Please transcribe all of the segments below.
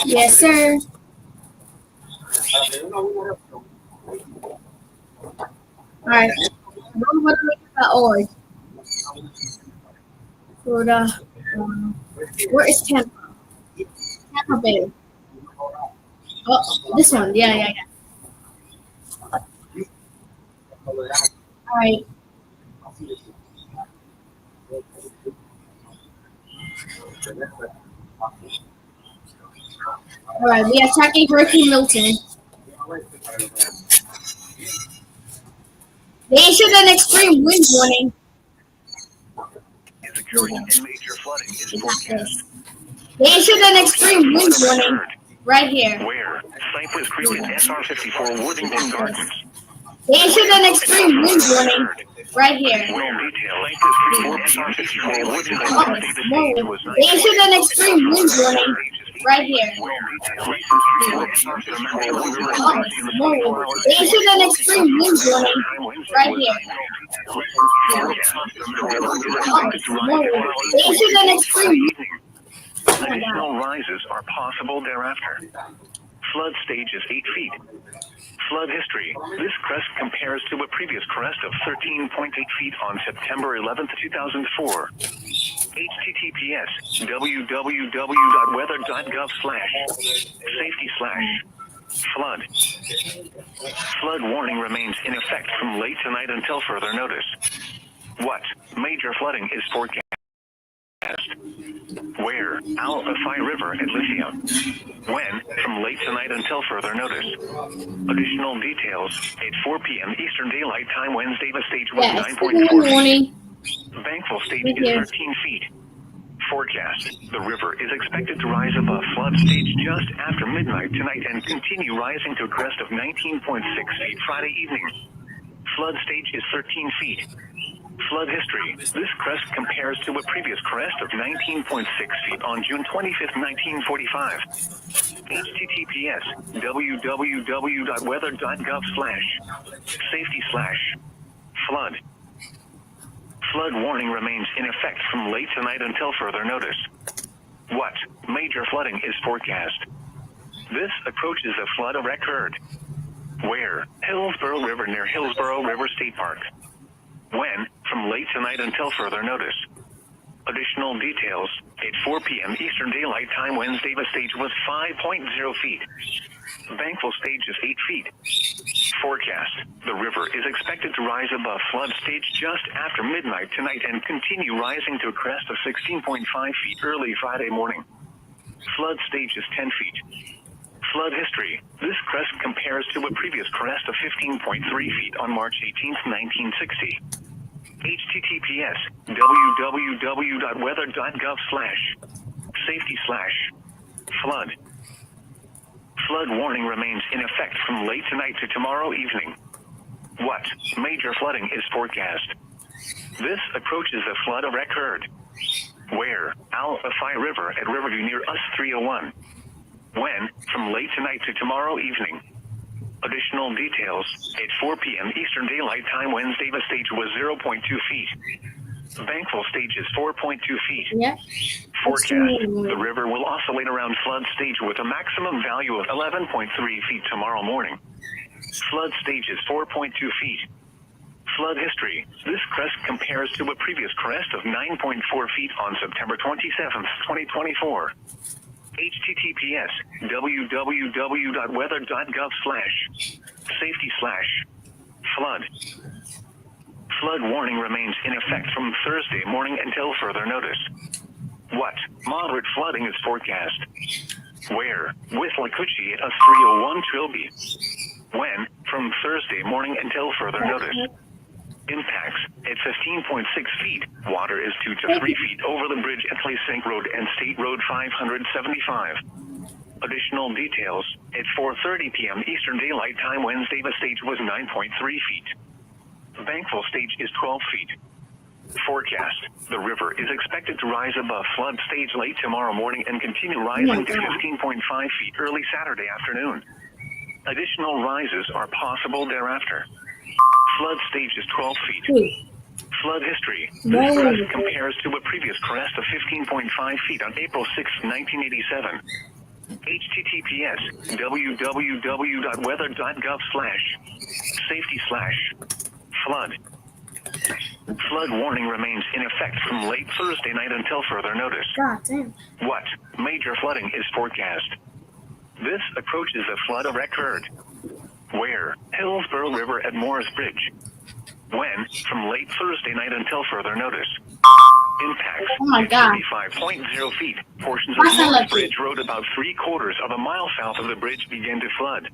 Yes, sir. Alright. Org for the where is Tampa? Tampa Bay. Oh, this one. Yeah, yeah, yeah. Alright. Alright. We are tracking Hurricane Milton. They issued an extreme wind warning. Is occurring and major flooding is forecast. They issued an extreme wind warning right here. Where? Cypress Creek and SR54 Worthington Gardens. They issued an extreme wind warning right here. Well, detail. Cypress Creek and SR54 Worthington Gardens. They issued an extreme wind warning right here. They issued an extreme wind warning right here. They issued an extreme. Additional rises are possible thereafter. Flood stage is 8 feet. Flood history. This crest compares to a previous crest of 13.8 feet on September 11th, 2004. https www.weather.gov/safety/flood. Flood warning remains in effect from late tonight until further notice. What? Major flooding is forecast. Where? Alphi River at Lithium. When? From late tonight until further notice. Additional details. At 4 p.m. Eastern Daylight Time Wednesday, the stage was 9.4 feet. Bankful stage is 13 feet. Forecast. The river is expected to rise above flood stage just after midnight tonight and continue rising to a crest of 19.6 feet Friday evening. Flood stage is 13 feet. Flood history. This crest compares to a previous crest of 19.6 feet on June 25th, 1945. https www.weather.gov/safety/flood. Flood warning remains in effect from late tonight until further notice. What? Major flooding is forecast. This approaches a flood record. Where? Hillsborough River near Hillsborough River State Park. When? From late tonight until further notice. Additional details. At 4 p.m. Eastern Daylight Time Wednesday, the stage was 5.0 feet. Bankful stage is 8 feet. Forecast. The river is expected to rise above flood stage just after midnight tonight and continue rising to a crest of 16.5 feet early Friday morning. Flood stage is 10 feet. Flood history. This crest compares to a previous crest of 15.3 feet on March 18, 1960. https www.weather.gov/safety/flood. Flood warning remains in effect from late tonight to tomorrow evening. What? Major flooding is forecast. This approaches a flood record. Where? Alphi River at Riverview near US 301. When? From late tonight to tomorrow evening. Additional details. At 4 p.m. Eastern Daylight Time Wednesday, the stage was 0.2 feet. Bankful stage is 4.2 feet. Yeah. Forecast. The river will oscillate around flood stage with a maximum value of 11.3 feet tomorrow morning. Flood stage is 4.2 feet. Flood history. This crest compares to a previous crest of 9.4 feet on September 27th, 2024. https www.weather.gov/safety/flood. Flood warning remains in effect from Thursday morning until further notice. What? Moderate flooding is forecast. Where? Withlacoochee at US 301 Trilby. When? From Thursday morning until further notice. Impacts. At 15.6 feet, water is 2 to 3 feet over the bridge at Place Sink Road and State Road 575. Additional details. At 4:30 p.m. Eastern Daylight Time Wednesday, the stage was 9.3 feet. Bankful stage is 12 feet. Forecast. The river is expected to rise above flood stage late tomorrow morning and continue rising to 15.5 feet early Saturday afternoon. Additional rises are possible thereafter. Flood stage is 12 feet. Flood history. This crest compares to a previous crest of 15.5 feet on April 6, 1987. https www.weather.gov/safety/flood. Flood warning remains in effect from late Thursday night until further notice. God damn. What major flooding is forecast? This approaches a flood of record. Where? Hillsborough River at Morris Bridge. When? From late Thursday night until further notice. Impacts. Oh my God. 35.0 feet. Portions I of sound Morris like Bridge Road about 3/4 of a mile south of the bridge began to flood.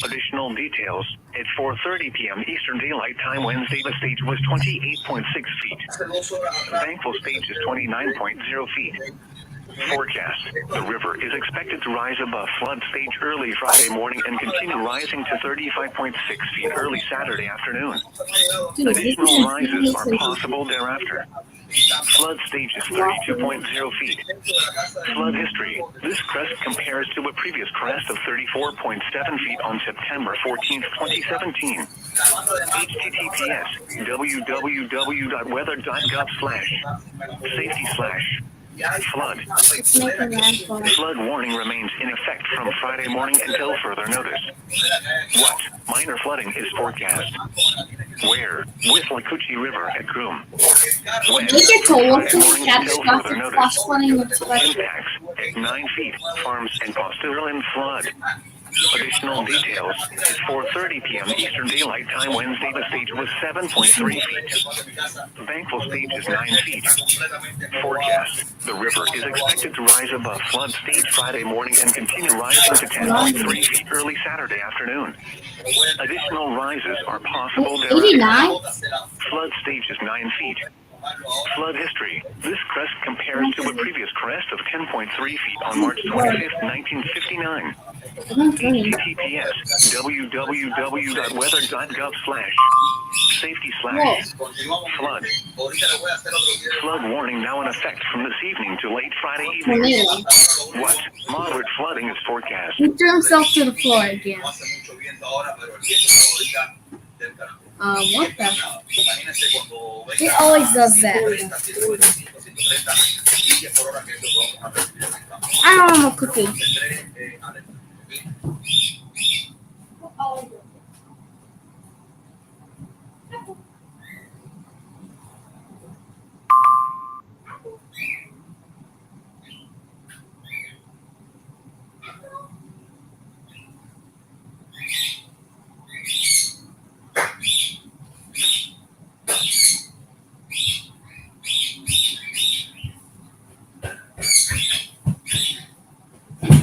Additional details. At 4:30 p.m. Eastern Daylight Time Wednesday, the stage was 28.6 feet. Thankful stage is 29.0 feet. Forecast. The river is expected to rise above flood stage early Friday morning and continue rising to 35.6 feet early Saturday afternoon. Dude, this Additional is rises are seriously- possible thereafter. Flood stage is 32.0 feet. Flood history. This crest compares to a previous crest of 34.7 feet on September 14, 2017. https www.weather.gov/safety/flood. It's making landfall. Flood warning remains in effect from Friday morning until further notice. What minor flooding is forecast? Where? Withlacoochee River at Groom. When? Look at From Tola Friday morning until further catastrophic notice. flash flooding with Impacts at 9 feet. Farms and Posterland flood. Additional details. At 4:30 p.m. Eastern Daylight Time Wednesday, the stage was 7.3 feet. Thankful stage is 9 feet. Forecast. The river is expected to rise above flood stage Friday morning and continue rising to 10.3 feet early Saturday afternoon. Additional rises are possible thereafter. 89? Flood stage is 9 feet. Flood history. This crest compares to a previous crest of 10.3 feet on March 25th, 1959. https www.weather.gov/safety/flood. Flood warning now in effect from this evening to late Friday evening. Tornado. What moderate flooding is forecast? He threw himself to the floor again. What the? He always does that. I don't want a cookie.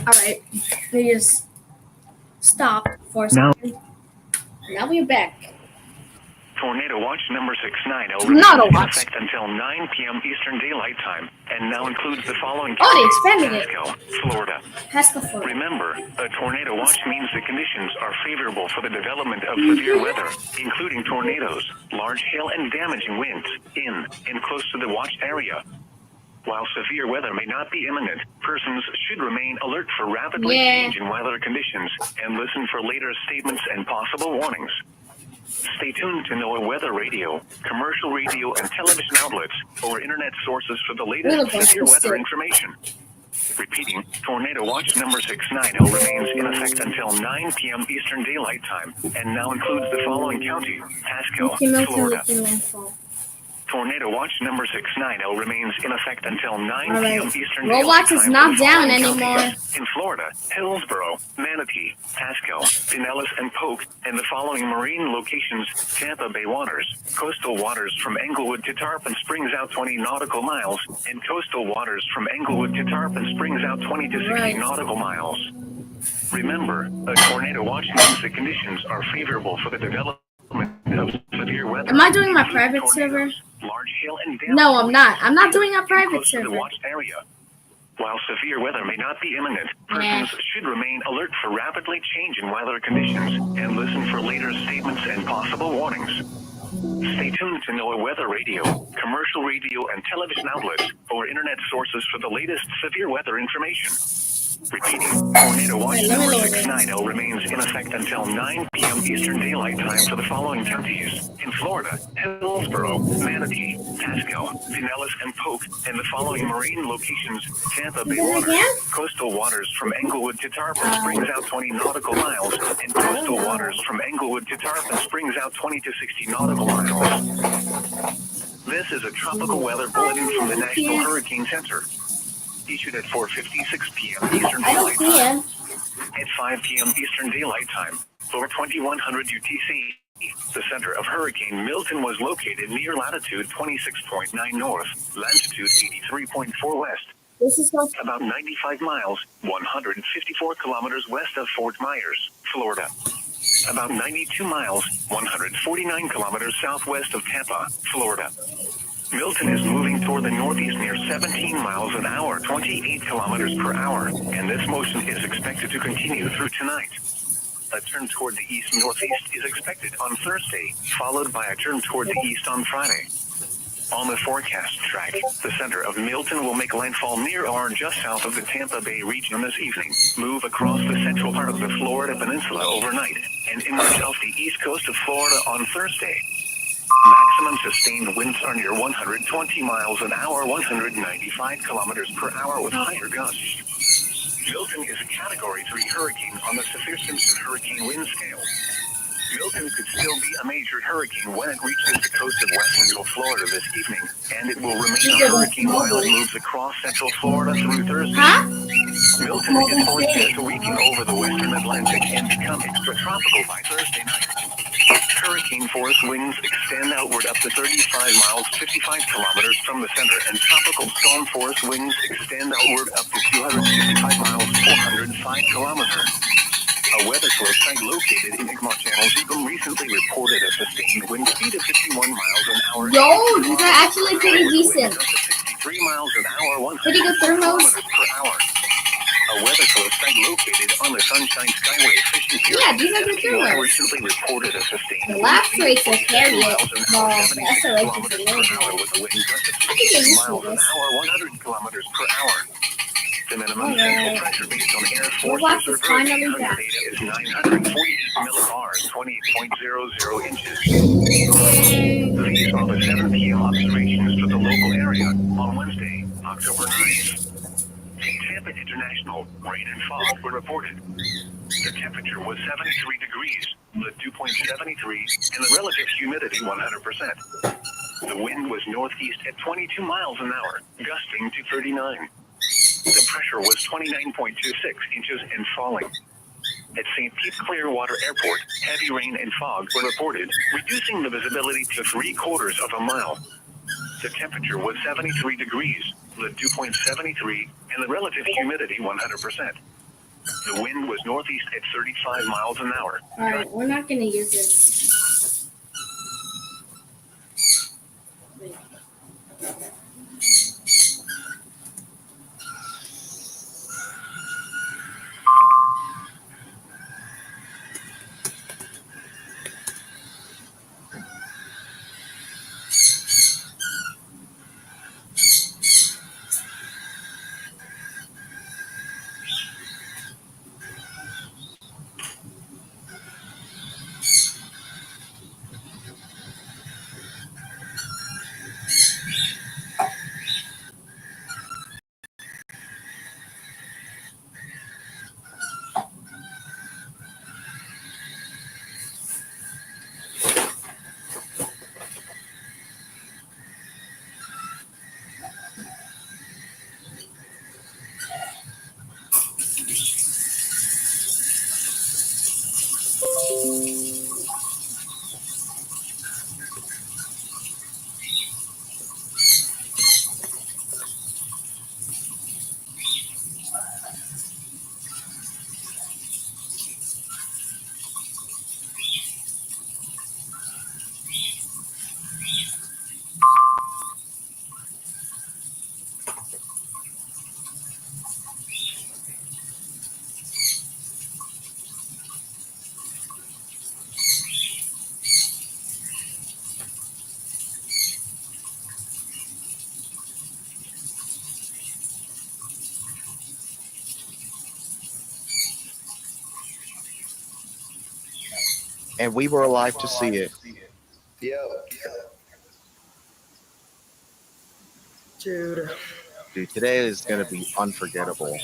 Alright, we just stopped for a second. Now we're back. Tornado watch number 690 Tornado remains in watch. effect until 9 p.m. Eastern Daylight Time, and now includes the following Oh, they counties: expanded it. Pasco, Florida. Pasco, Florida. Remember, a tornado watch means the conditions are favorable for the development of severe weather, including tornadoes, large hail, and damaging winds in and close to the watch area. While severe weather may not be imminent, persons should remain alert for rapidly changing weather conditions and listen for later statements and possible warnings. Stay tuned to NOAA weather radio, commercial radio and television outlets, or internet sources for the latest severe weather information. Repeating, Tornado Watch number 690 remains in effect until 9 p.m. Eastern Daylight Time, and now includes the following county: Pasco, Florida. Tornado Watch number 690 remains in effect until 9 p.m. Eastern Daylight Roblox Time. is not for the down following anymore. counties: in Florida, Hillsborough, Manatee, Pasco, Pinellas, and Polk, and the following marine locations: Tampa Bay waters, coastal waters from Englewood to Tarpon Springs out 20 nautical miles, and coastal waters from Englewood to Tarpon Springs out 20 to 60 nautical miles. Remember, a tornado watch means the conditions are favorable for the development of severe weather. Am I doing my private server? Large hail and No, I'm not. I'm not doing a private close to the server. watched area. While severe weather may not be imminent, persons should remain alert for rapidly changing weather conditions and listen for later statements and possible warnings. Stay tuned to NOAA weather radio, commercial radio and television outlets, or internet sources for the latest severe weather information. Repeating, Tornado Watch Wait, let me number load it. 690 remains in effect until 9 p.m. Eastern Daylight Time for the following counties. In Florida, Hillsborough, Manatee, Pasco, Pinellas, and Polk, and the following marine locations: Tampa Bay Do it waters, again? coastal waters from Englewood to Tarpon Springs out 20 nautical miles, and I don't coastal know. waters from Englewood to Tarpon Springs out 20 to 60 nautical miles. This is a tropical weather bulletin from the National Hurricane Center, issued at 4:56 p.m. Eastern I don't Daylight see Time. him. At 5 p.m. Eastern Daylight Time, over 2100 UTC, the center of Hurricane Milton was located near latitude 26.9 north, latitude 83.4 west, This is not. about 95 miles, 154 kilometers west of Fort Myers, Florida. About 92 miles, 149 kilometers southwest of Tampa, Florida. Milton is moving toward the northeast near 17 miles an hour, 28 kilometers per hour, and this motion is expected to continue through tonight. A turn toward the east-northeast is expected on Thursday, followed by a turn toward the east on Friday. On the forecast track, the center of Milton will make landfall near or just south of the Tampa Bay region this evening, move across the central part of the Florida Peninsula overnight, and emerge off the east coast of Florida on Thursday. Maximum sustained winds are near 120 miles an hour, 195 kilometers per hour with higher gusts. Milton is a Category 3 hurricane on the Saffir-Simpson hurricane wind scale. Milton could still be a major hurricane when it reaches the coast of west central Florida this evening, and it will remain a hurricane while it moves across central Florida through Thursday. Huh? Milton is forecast to weaken over the western Atlantic and become extratropical by Thursday night. Hurricane force winds extend outward up to 35 miles, 55 kilometers from the center, and tropical storm force winds extend outward up to 255 miles, 405 kilometers. A weather source site located in Igma Channel Zigum recently reported a sustained wind speed of 51 miles an hour. Yo, these are actually pretty decent. 63 miles an hour, Pretty good 100 thermals. kilometers per hour. A weather source site located on the Sunshine Skyway fishing pier. Yeah, these are good thermals. Recently reported a sustained The wind lapse speed rates of will carry 57 it. miles an No, hour, the 76 SRH is kilometers per amazing. hour with a wind gust of I think they're 60 used to miles an this. hour, 100 kilometers per hour. The minimum Alright. central pressure based on Air Force Roblox is Reserve finally Hurricane back. data is 948 millibars, 28.00 inches. These are the 7 p.m. observations for the local area on Wednesday, October 9th. In Tampa International, rain and fog were reported. The temperature was 73 degrees, the dew point 73, and the relative humidity 100%. The wind was northeast at 22 miles an hour, gusting to 39. The pressure was 29.26 inches and falling. At St. Pete Clearwater Airport, heavy rain and fog were reported, reducing the visibility to 3/4 of a mile. The temperature was 73 degrees, the dew point 73, and the relative humidity 100%. The wind was northeast at 35 miles an hour. Alright, we're not gonna use this. Wait. and we were alive to see it. Yep. Dude, Today is going to be unforgettable.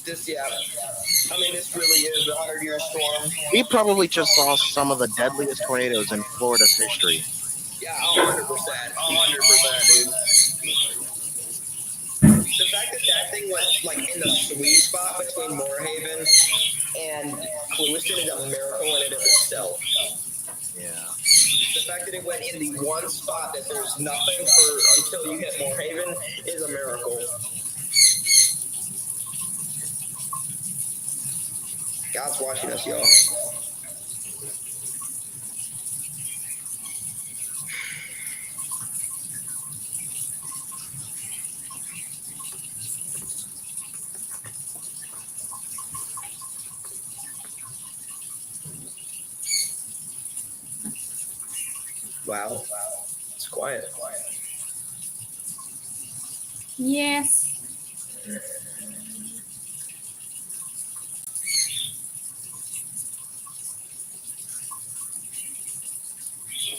this really is the 100-year storm. We probably just saw some of the deadliest tornadoes in Florida's history. Yeah, 100%, 100%, dude. The fact that thing went like in the sweet spot between Moorhaven and Clewiston is a miracle in and of itself. Yeah. The fact that it went in the one spot that there's nothing for until you hit Moorhaven is a miracle. God's watching us, y'all. Wow. It's quiet. Yes.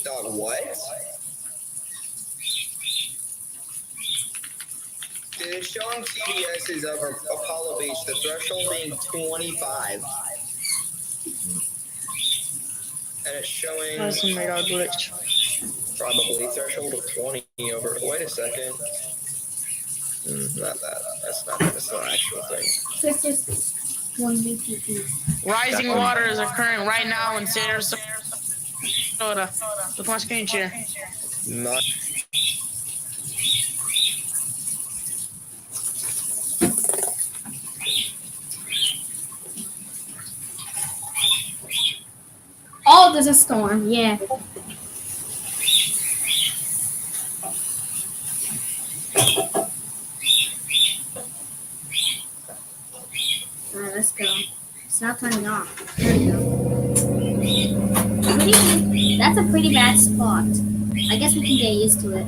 Dog, what? Dude, it's showing TDSs over Apollo Beach, the threshold being 25. And it's showing That's some radar glitch. probably threshold of 20 over. Wait a second. Not that. That's not the actual thing. This is 1 Rising water is occurring right now in Sarasota. Look my screen share. Not. Oh, there's a storm. Yeah. Alright, let's go. It's not turning off. There we go. That's a pretty bad spot. I guess we can get used to it.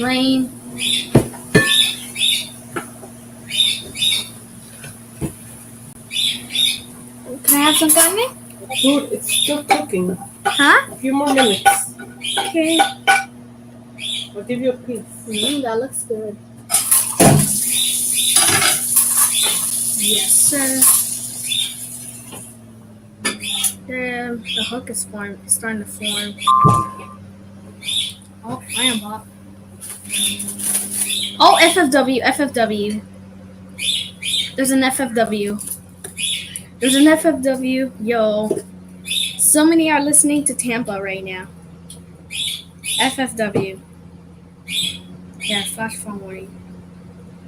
Rain. Can I have some garlic? Dude, it's still cooking. Huh? A few more minutes. Okay. I'll give you a piece. That looks good. Yes, sir. The hook is starting to form. Oh, iron bot. Oh, FFW. There's an FFW. Yo. So many are listening to Tampa right now. FFW. Yeah, flash flood warning.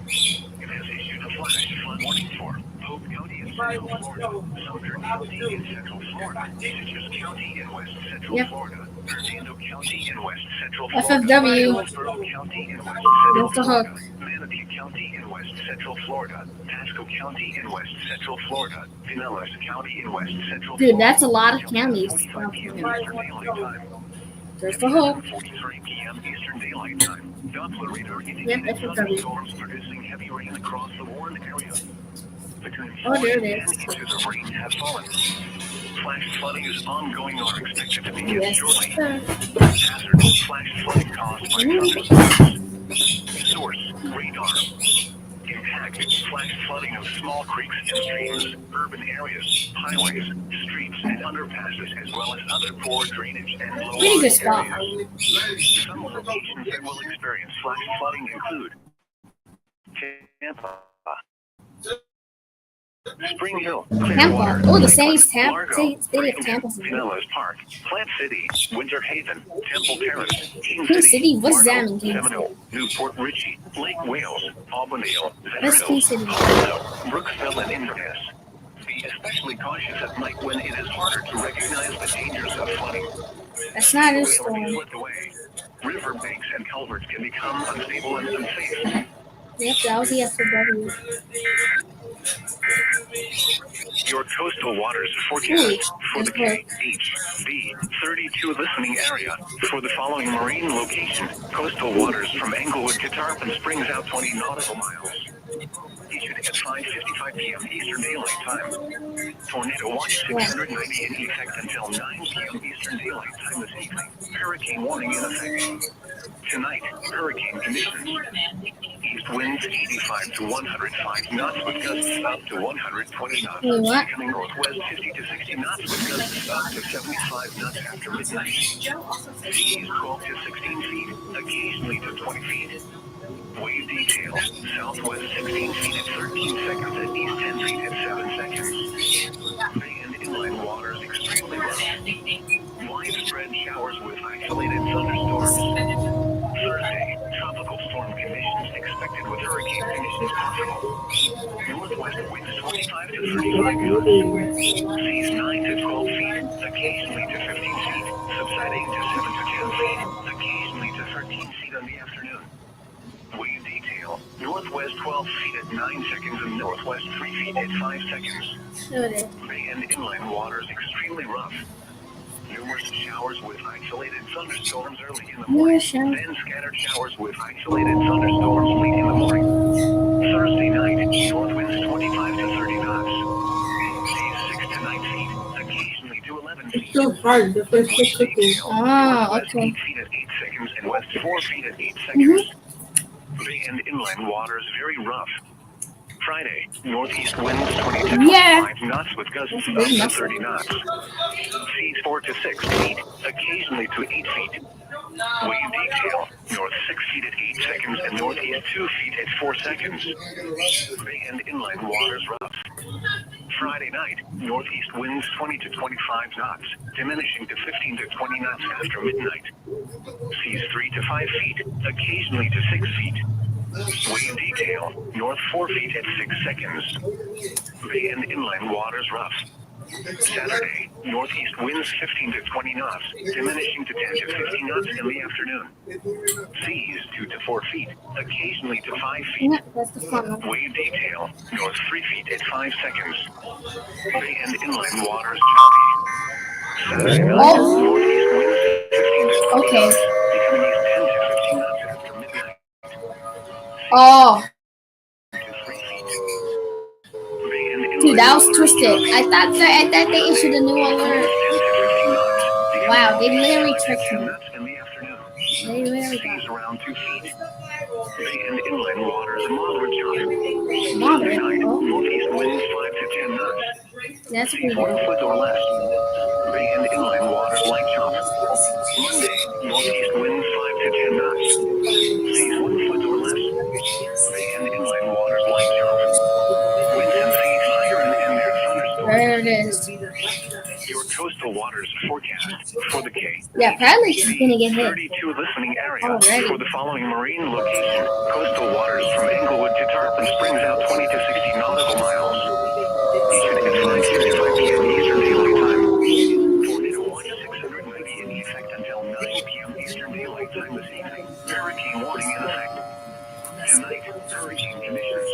It has issued a flash flood warning for Pope County in Central Florida, Southern County in Central Florida, Citrus County in West Central Florida, Hernando County in West Central Florida, FFW. Hillsborough County in West Central That's the Florida, hook. Manatee County in West Central Florida, Pasco County in West Central Florida, Pinellas County in West Central Florida. Dude, that's a lot of counties. 45 p.m. Eastern Daylight Time. There's the hook. 43 p.m. Eastern Daylight Time. Doppler radar Yep, indicates FFW. thunderstorms producing heavy rain across the Warren area. Between 4 Oh, there and it 10 is. inches of rain have fallen. Flash flooding is ongoing or expected to begin Yes, shortly. sir. Hazard: flash flooding caused by thunderstorms. Source: radar. Impact: flash flooding of small creeks and streams, urban areas, highways, streets, and underpasses, as well as other poor drainage and low Pretty good spot. areas. Some locations that will experience flash flooding include Tampa, Spring Hill, Clearwater, Tampa. Oh, the city's Largo, city of Bradenton, Tampa's Pinellas Park, Plant City, Winter Haven, Temple Terrace, King King City, City? What's that Marco, in King Seminole, Newport Richey, Lake Wales, Albandale, That's King City. Orlando, Brooksville, and Inverness. Be especially cautious at night when it is harder to recognize the dangers of flooding. That's not a Rail storm. being swept away. River banks and culverts can become unstable and unsafe. Yep, that was the FFW. Your coastal waters forecast for the That's right. KHB 32 listening area. For the following marine location, coastal waters from Englewood to Tarpon Springs out 20 nautical miles. Issued at 5:55 p.m. Eastern Daylight Time. Tornado watch 690 in effect until 9 p.m. Eastern Daylight Time this evening. Hurricane warning in effect. Tonight, hurricane conditions. East winds 85 to 105 knots with gusts up to 120 knots. What? Becoming northwest 50 to 60 knots with gusts up to 75 knots after midnight. Seas 12 to 16 feet, occasionally to 20 feet. Wave detail, southwest 16 feet at 13 seconds and east 10 feet at 7 seconds. Bay and inland waters extremely rough. Widespread showers with isolated thunderstorms. Thursday, tropical storm conditions expected with hurricane conditions possible. Northwest winds 25 to 35 knots. Seas 9 to 12 feet, occasionally to 15 feet, subsiding to 7 to 10 feet, occasionally to 13 feet on the afternoon. Wave detail, northwest 12 feet at 9 seconds and northwest 3 feet at 5 seconds. Bay and inland waters extremely rough. Numerous showers with isolated thunderstorms early in the morning, then scattered showers with isolated thunderstorms late in the morning. Thursday night, north winds 25 to 30 knots. Seas 6 to 9 feet, occasionally to 11 feet. So hard. The first Wave cooking. detail, Ah, northwest okay. 8 feet at 8 seconds and west 4 feet at 8 seconds. Bay and inland waters very rough. Friday, northeast winds 20 to 25 knots with gusts up to 30 knots. Seas 4 to 6 feet, occasionally to 8 feet. Wave detail, north 6 feet at 8 seconds and northeast 2 feet at 4 seconds. Bay and inland waters rough. Friday night, northeast winds 20 to 25 knots, diminishing to 15 to 20 knots after midnight. Seas 3 to 5 feet, occasionally to 6 feet. Wave detail, north 4 feet at 6 seconds. Bay and inland waters rough. Saturday, northeast winds 15 to 20 knots, diminishing to 10 to 15 knots in the afternoon. Seas 2 to 4 feet, occasionally to 5 feet. Yeah, that's the fun one. Wave detail, north 3 feet at 5 seconds. Bay and inland waters choppy. Saturday night, northeast winds 15 to 20 Okay. knots, becoming east 10 to 15 knots after midnight. Oh, To 3 feet. Bay and dude, inland that was waters twisted. choppy. I thought they issued a new alert. 10 to 15 knots, becoming Wow, they northeast literally 5 to tricked 10 me. knots in the afternoon. They literally Seas got around 2 feet. Bay and inland waters moderate choppy. moderate. Tonight, Oh, northeast winds 5 to 10 knots. that's Seas pretty 1 good. foot or less. Bay and inland waters light chop. Monday, northeast winds 5 to 10 knots. Seas 1 foot or less. Bay and inland waters light chop. Winds and seas higher and their thunderstorms. There it is. Your coastal waters forecast for the K. Yeah, probably it's gonna get hit 32 listening area already. for the following marine location. Coastal waters from Englewood to Tarpon Springs out 20 to 60 nautical miles. Issued at 5:55 p.m. Eastern Daylight Time. Tornado watch 690 in effect until 9 p.m. Eastern Daylight Time this evening. Hurricane warning in effect. Tonight, hurricane conditions.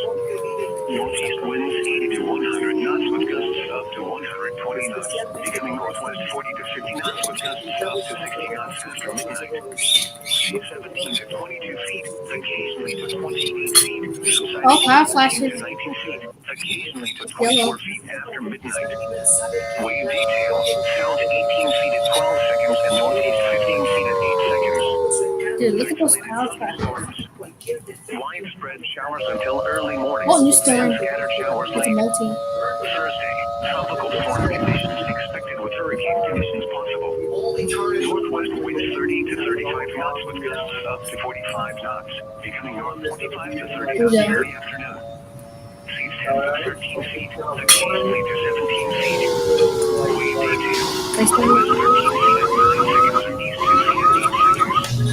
Northeast winds 80 to 100 knots with gusts up to 120 knots, becoming northwest 40 to 50 knots with gusts up to 60 knots after midnight. Seas 17 to 22 feet, occasionally to 28 feet, subsiding Oh, power to 14 flashes. to 19 feet, occasionally to 24 feet after midnight. Wave detail, south 18 feet at 12 seconds and northeast 15 feet at 8 seconds. Dude, look at those Isolated power flashes. thunderstorms. Widespread showers until early morning. Oh, new Then storm. scattered showers It's a late. multi. Thursday, tropical storm conditions expected with hurricane conditions possible. Northwest winds 30 to 35 knots with gusts up to 45 knots, becoming north 25 to 30 knots in the afternoon. Seas 10 to 13 feet, occasionally to 17 feet. Wave detail, northwest 13 feet at 9 seconds and east 2 feet at 8 seconds.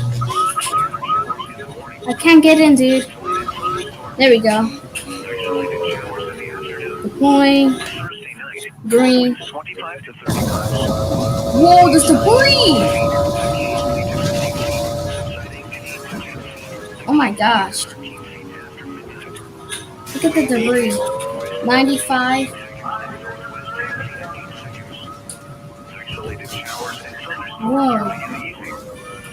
Scattered showers in the morning. I can't get in, dude. Isolated thunderstorms. There we go. Isolated showers in the afternoon. Deploying. Thursday night, Green. winds 25 to 30 knots. Whoa, there's debris! Occasionally to 15 feet, subsiding to 8 to 10 feet. Oh my gosh. 13 feet after midnight. Look at the debris. 95. Northwest 10 feet at 8 seconds. Isolated showers and thunderstorms. Whoa. in the evening.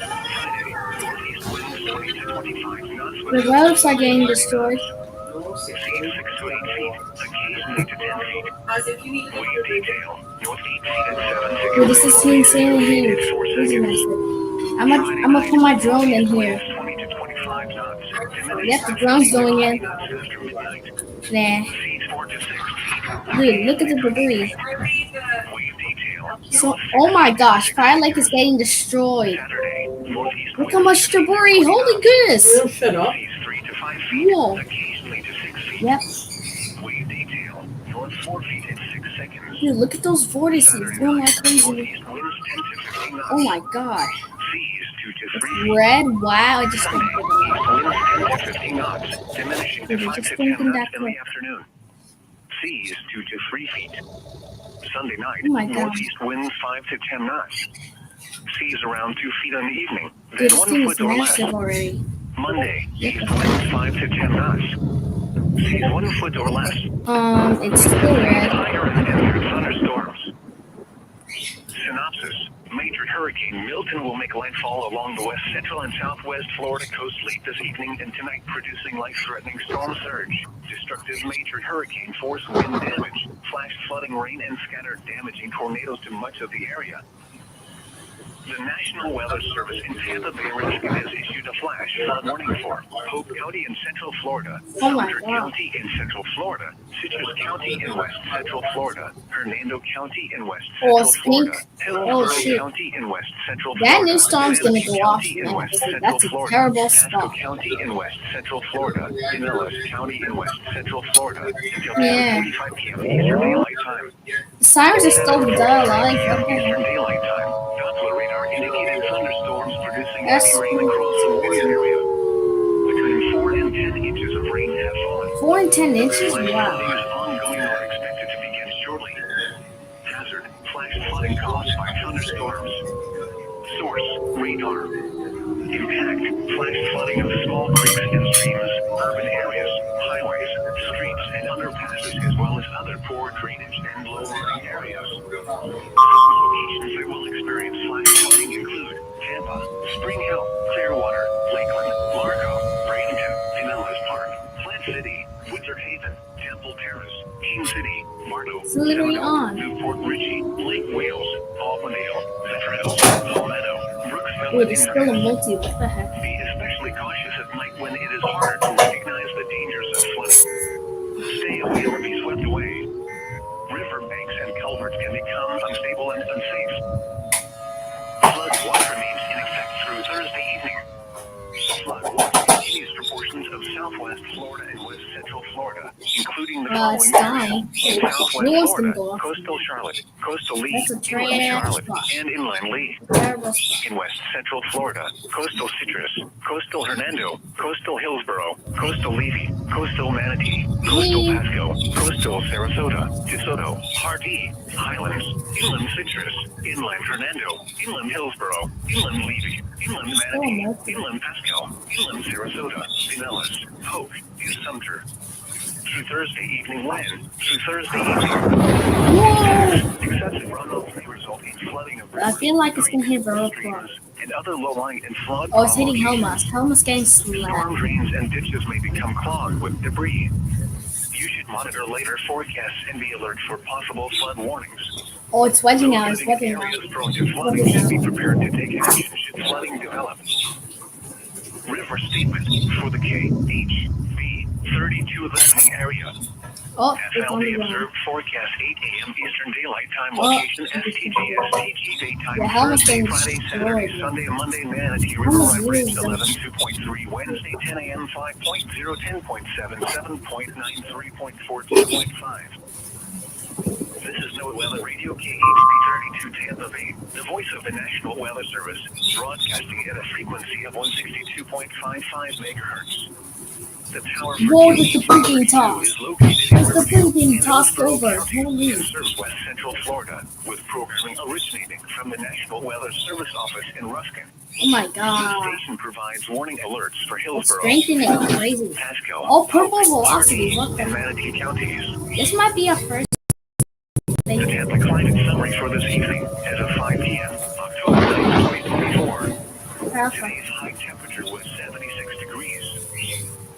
Friday, northeast winds 20 to 25 knots with The roads are getting destroyed. seas 6 to 8 feet, occasionally to 10 feet. Wave detail, north 8 feet at 7 Dude, seconds. this is insanely huge. At 4 Crazy seconds. massive. I'm gonna put my drone in here. 20 to 25 knots. Yep, the drone's going in. After midnight. Nah. Seas 4 to 6 feet. Dude, look at the debris. Wave detail. So, oh my gosh, Fire Lake is getting destroyed. Saturday, northeast Look how much debris. Holy goodness. Will shut up. seas 3 to 5 feet. Whoa. Occasionally to 6 feet. Yep. Wave detail. North 4 feet at 6 seconds. Dude, look at those vortices going like crazy. Northeast winds 10 to 15 knots. Oh my god. Seas 2 to 3 feet. Red? Wow, I just think Sunday, winds 10 to 15 knots, diminishing to Dude, 5 just to 10 thinking knots that in the quick. afternoon. Seas 2 to 3 feet. Sunday night, Oh my God. northeast winds 5 to 10 knots. Seas around 2 feet in the evening, Dude, then this 1 thing is foot or less. massive already. Monday, east winds 5 to 10 knots. Seas 1 foot or less. It's still red. Higher and heavier thunderstorms. Synopsis. Major Hurricane Milton will make landfall along the west central and southwest Florida coast late this evening and tonight, producing life-threatening storm surge, destructive major hurricane force wind damage, flash flooding rain, and scattered damaging tornadoes to much of the area. The National Weather Service in Tampa Bay region has issued a flash flood warning for Hope County in central Florida, Oh my Sumter God. County in central Florida, Citrus County in west central Florida, Hernando County in west Oh, central stink. Florida, Oh, Hillsborough shit. County in west central That Florida, new storm's gonna Sandwich go off, County in man. west central That's a Florida, terrible Pasco spot. County in west central Florida, Pinellas County in west central Florida, until Yeah. 10:45 p.m. Eastern Daylight Time. The sirens are still alive. What the Eastern heck? Daylight Time. Doppler radar indicated thunderstorms producing That's heavy rain across the Phoenix area. Between 4 and 10 inches of rain have fallen. 4 and 10 inches? Flash Wow. flooding is ongoing or expected to begin shortly. Hazard: flash flooding caused by thunderstorms. Source: radar. Impact: flash flooding of small creeks and streams, urban areas, highways, streets, and underpasses, as well as other poor drainage and low-lying areas. Locations that will experience flash flooding include Tampa, Spring Hill, Clearwater, Lakeland, Largo, Bradenton, Pinellas Park, Plant City, Winter Haven, Temple Terrace, King City, Mardo, It's literally on. Newport Richie, Lake Wales, Albandale, Veterans, Palmetto, Brooksville, Dude, and it's still a Inverness. multi. What the heck? Be especially cautious at night when it is harder to recognize the dangers of flooding. Stay away or be swept away. River banks and culverts can become unstable and unsafe. Flood watch remains in effect through Thursday evening. Flood watch continues for portions of southwest Florida and west central Florida, including the It's following dying. areas. Southwest Yours can Florida, go off. coastal Charlotte, coastal Lee, That's a inland trash Charlotte, spot. and inland Lee. Terrible spot. In west central Florida, coastal Citrus, coastal Hernando, coastal Hillsborough, coastal Levy, coastal Manatee, coastal Lee. Pasco, coastal Sarasota, DeSoto, Hardee, Highlands, inland Citrus, inland Hernando, inland Hillsborough, inland Levy, inland Manatee, multi. inland Pasco, inland Sarasota, Pinellas, Hope, and Sumter. Through Thursday evening wind, through Thursday evening. Whoa! Excessive runoff may result in flooding of I feel like it's gonna hit very close. streams and other low-lying and flood Oh, it's hitting locations. Helmas. Helmas getting Storm slammed. drains and ditches may become clogged with debris. You should monitor later forecasts and be alert for possible flood warnings. Oh, it's wedging out. Those It's living wedging in out. areas prone to flooding should be prepared to take action should flooding develop. River statement for the KHB 32 listening area. Oh, it's on FLD the ground. observed forecast 8 a.m. Eastern Daylight Time. Oh. Location STG daytime. Yeah, Helmas Thursday, getting Friday, Saturday, destroyed. Sunday, Monday, Manatee River, Helmas Red really Bridge, is 11, 2.3. Wednesday, 10 a.m. 5.0, 10.7, 7.9, 3.4, 2.5. This is NOAA Weather Radio KHB 32 Tampa Bay, the voice of the National Weather Service, broadcasting at a frequency of 162.55 megahertz. The tower for Whoa, there's the KHB freaking 32 toss. is located in There's the Riverview, freaking in tossed Hillsborough over. County, Holy. and serves west central Florida, with programming originating from the National Weather Service office in Ruskin. Oh my The god. station provides warning alerts for It's Hillsborough, strengthening crazy. Pasco, Oh, purple Hope, velocity. Hardee, What the and heck? Manatee counties. This might be our first The thing. Tampa climate summary for this evening as of 5 p.m. October 9th. Alpha. Today's high temperature was 76 degrees.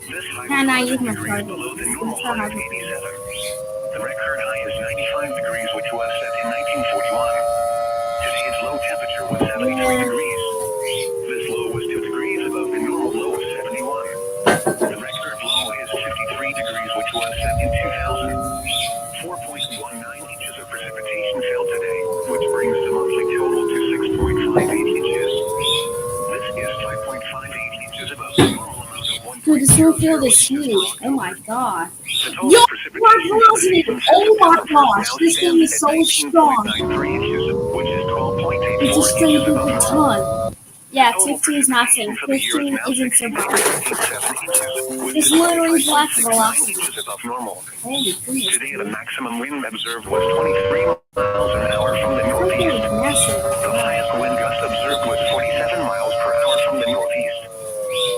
This high Can I was use 11 my degrees card? below the It's normal not high how of to 87. The record high is 95 degrees, which was set in 1941. Today's low temperature was 73 degrees. This low was 2 degrees above the normal low of 71. The record low is 53 degrees, which was set in 2000. 4.19 inches of precipitation fell today, which brings the monthly total to 6.58 inches. This is 5.58 inches above the normal amount of 1.00 Dude, the snowfield is inches huge. for Oh my October. god. The total Yo, precipitation for the velocity! season since Oh my September 1st gosh, now this thing stands is at so strong. 19.93 inches, which is It's 12.84 just straight inches above a normal. ton. Yeah, Total 15 is not safe. precipitation for the year is 15 now isn't survivable. 16.87 inches, which It's is literally black 25.69 velocity. inches above normal. Holy goodness, Today, the dude. maximum wind observed was 23 miles an hour from the Something northeast. is massive. The highest wind gust observed was 47 miles per hour from the northeast.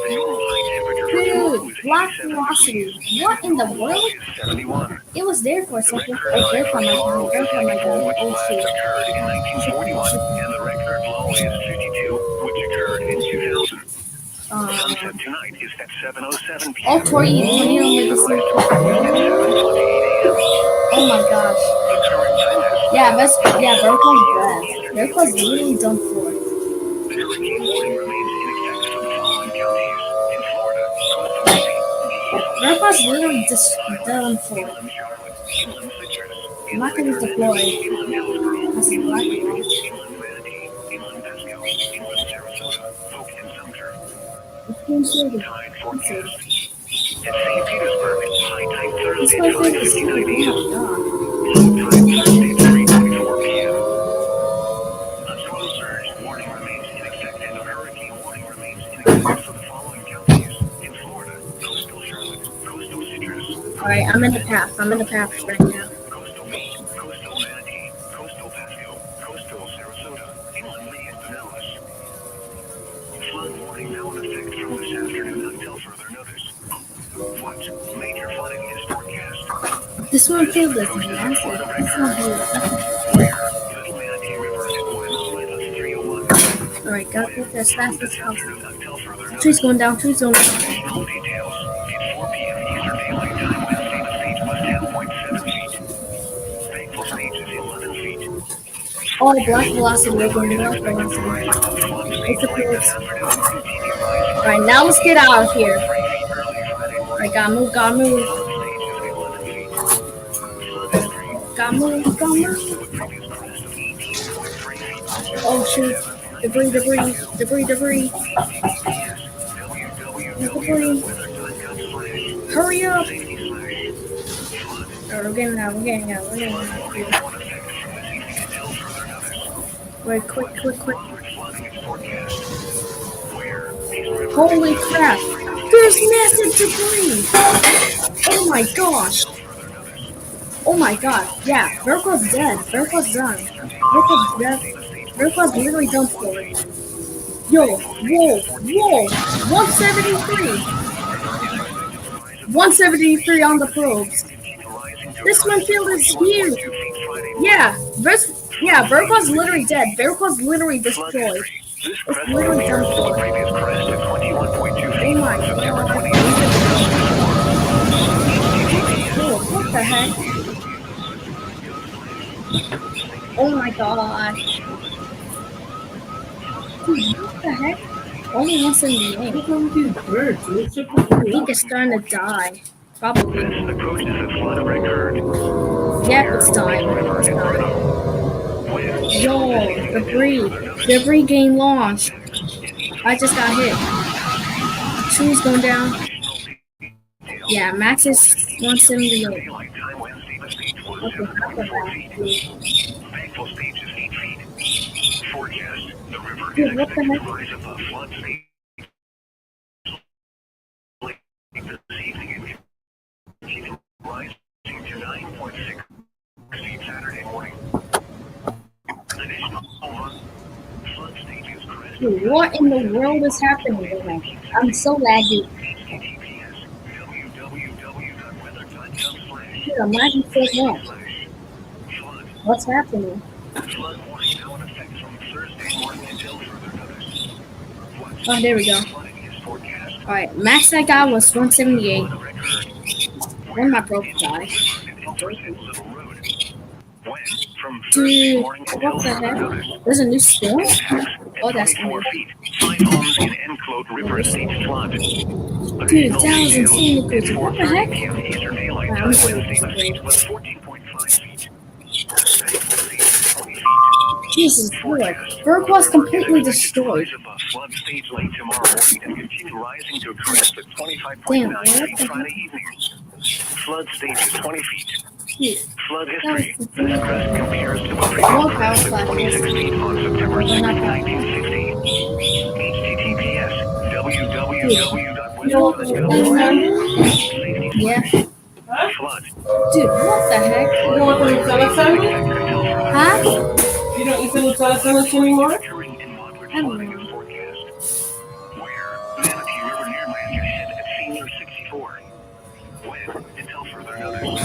The normal high temperature for tomorrow Dude, is black 87 velocity. degrees. What in the Normal low world? is 71. It was there for a The second. record Oh, high there for come my tomorrow gun. There is come my 84, gun. which Oh, last shoot. occurred in Shifting, 1941, shifting. and the record low is 52, which occurred in 2000. Sunset tonight is at 7:07 Oh, p.m. tornado medicine. Sunrise tomorrow is at 7:28 a.m. Oh my gosh. The current time is Yeah, that's, yeah, Vertica's dead. Eastern Vertica's Daylight Time. literally done for. The hurricane warning remains in effect for the following counties: in Florida, coastal Maine, Keys, Vertica's literally Martin, just Highland, done for. inland Charlotte, inland Citrus, I'm not gonna inland deploy. Hernando, inland Hillsborough, That's inland black Lee, velocity. inland Manatee, inland Pasco, inland Sarasota, Polk and Sumter. It's being shaded. Tide forecast. At St. Petersburg, high tide This Thursday at my favorite 5:59 city. a.m. Oh my god. Low tide Thursday at 3:24 p.m. A storm surge warning remains in effect, and a hurricane warning remains in effect for the following counties: in Florida, coastal Charlotte, coastal Citrus, Alright, I'm in the path. I'm in the path right now. coastal Maine, coastal Manatee, coastal Pasco, coastal Sarasota, inland Lee and Pinellas. Flood warning now in effect from this afternoon until further notice. What major flooding is forecast? This one field is Coast is a massive. flood It's record. not huge. Where Little Manatee River at Buenos Aires 301. Alright, gotta go as fast From as this possible. afternoon until further notice. Trees going down, trees going down. Additional details. At 4 p.m. Eastern Daylight Time, Wednesday, the stage was 10.7 feet. Thankful stage is 11 feet. Oh, black velocity. We're going Is black expected to rise velocity. above flood It's stage the late this fields. afternoon and continue rising. Alright, now let's get out of here. 3 feet early Friday morning. Alright, gotta move, gotta move. Flood stage is 11 feet. Flood history. Gotta move, gotta move. To a previous crest of 18.3 feet. Oh shoot. Debris, debris, debris, debris. Debris. Hurry up. Alright, we're getting out, we're getting out, we're getting out. Wait, quick, quick, quick. Holy crap. There's massive debris. Oh my gosh. Oh my god. Yeah, Verko's dead. Verko's done. Verko's dead. Verko's literally done for it. Yo, whoa, whoa. 173. 173 on the probes. This one field is huge. Yeah, Verko's literally dead. Verko's literally destroyed. It's literally done for. Oh my god. Oh, what the heck? Oh my gosh. Dude, what the heck? Only 178. Look at these birds. What's up with I think it's starting to die. Probably. Yep, it's dying. It's dying. Yo, debris. Debris game launched. I just got hit. Trees going down. Yeah, max is 178. Okay, half of that. Dude, what the heck? Dude, what in the world is happening right now? I'm so laggy. Dude, I'm lagging so much. What's happening? Flood warning now in effect from Thursday morning until further notice. What Oh, there we go. Flooding is forecast. Alright, max I got was 178. Flood occurred. One of my Where? broke In died. Riverside and Ilford Little Road. When? From Thursday Dude, morning until what the further heck? notice. There's a new storm? Impacts at Oh, that's 24 weird. feet. 5 homes in Enclosed River State flood. Dude, Additional that was details. insanely At crazy. What the 4:30 heck? p.m. Eastern Daylight Alright, I'm Time just gonna Wednesday, the this state way. was 14.5 feet. Thankful stage is 20 feet. Jesus Lord. Forecast. Berg The was river is completely expected to rise destroyed. above flood stage late tomorrow morning and continue rising to a crest at 25.9 Damn, what feet the Friday heck? evening. Flood stage is 20 feet. Dude, Flood that was history. This insane. crest compares to a previous More power crest at flashes. 26 feet on September They're 6, not power 1960. HTTPS You know what the next www.weather.gov/safety/flood. time is? Yeah. Huh? Dude, what the heck? You Flood don't want the warning Nutella remains in sandwich? effect until further Huh? notice. You don't eat the Nutella Minor sandwich flooding is anymore? occurring in moderate I don't flooding is know. forecast. Where? Manatee River near Lancaster ahead at Senior 64. When? Until further notice.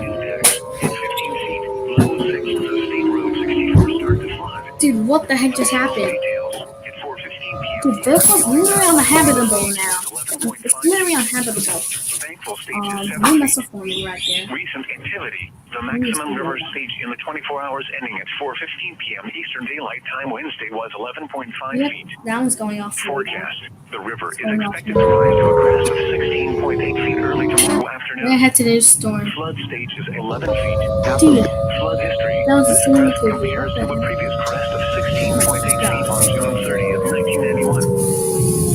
Impacts at 15 feet. Low sections of State Road 64 start to flood. Dude, what the heck just Additional happened? details at 4:15 p.m. Dude, Berg was Eastern literally Daylight Time. uninhabitable State now. was 11.5 It's literally feet. uninhabitable. Thankful stage is 7 No feet. missile forming right there. Recent activity. The Let me maximum see river that. stage in the 24 hours ending at 4:15 p.m. Eastern Daylight Time Wednesday was 11.5 Yep, feet. that one's going off really bad. Forecast. The river is Going off expected to rise to a crest of 16.8 feet early tomorrow Then I afternoon. had to do a storm. Flood stage is 11 feet. Dude, Flood history. that was This insanely crest crazy. compares What to the a heck? previous crest of 16.8 feet on June 30th, 1991.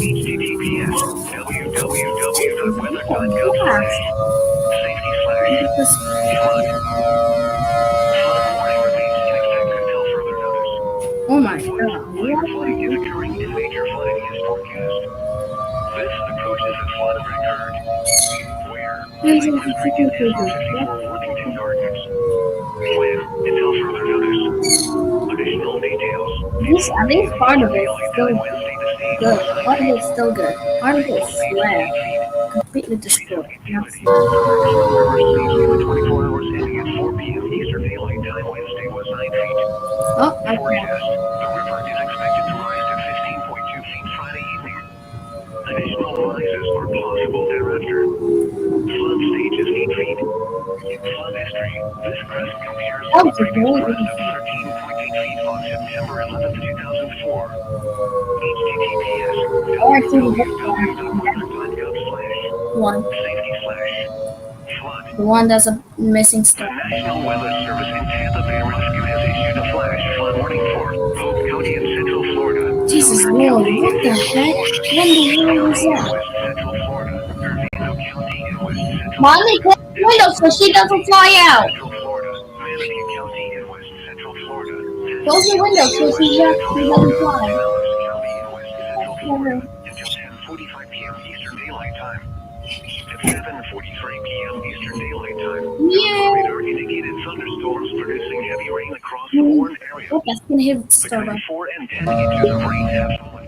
HTTPS www.weather.gov/safety/flood. Flood warning remains in effect until further notice. Oh my What? god. Minor flooding is occurring and major flooding is forecast. This approaches a flood record. Where? This is Cypress Creek super in crazy. SR54 Worthington Gardens. When? Until further notice. Additional details. At This, 4 I p.m. think part of Eastern it's Daylight still Time Wednesday, the stage good. was 9 Part of feet. it's still good. Part of Thankful it's stage is 8 slab. feet. Completely Recent destroyed. Not activity. slab. The maximum river stage in the 24 hours ending at 4 p.m. Eastern Daylight Time Wednesday was 9 feet. Oh, okay. Forecast. The river is expected to rise to 15.2 feet Friday evening. Additional rises are possible thereafter. Flood stage is 8 feet. Flood history. This crest compares to That a was a previous very crest easy of thing. 13.8 feet on September 11th, 2004. HTTPS I actually looked at one. www.weather.gov/safety/flood. The one that's a missing The star. National Weather Service in Tampa Bay Rescue has issued a flash flood warning for Polk County in Central Florida, Jesus Sumner Lord, County what in the Central heck? Florida, When the Pierce world was County in that? West Central Florida, Hernando County in West Central Mommy, Florida, close the window so Delaware she County doesn't in fly West out. Central Florida, Manatee County in West Central Florida, Close Pasco the window County so in West Central she doesn't Florida, fly. Pinellas County in West Central Florida Never. until 10:45 p.m. Eastern Daylight Time. At 7:43 p.m. Eastern Daylight Time, Doppler Yeah. radar indicated thunderstorms producing heavy rain across the warned area. Oh, that's gonna hit Between Starbucks. 4 and 10 inches of rain have fallen.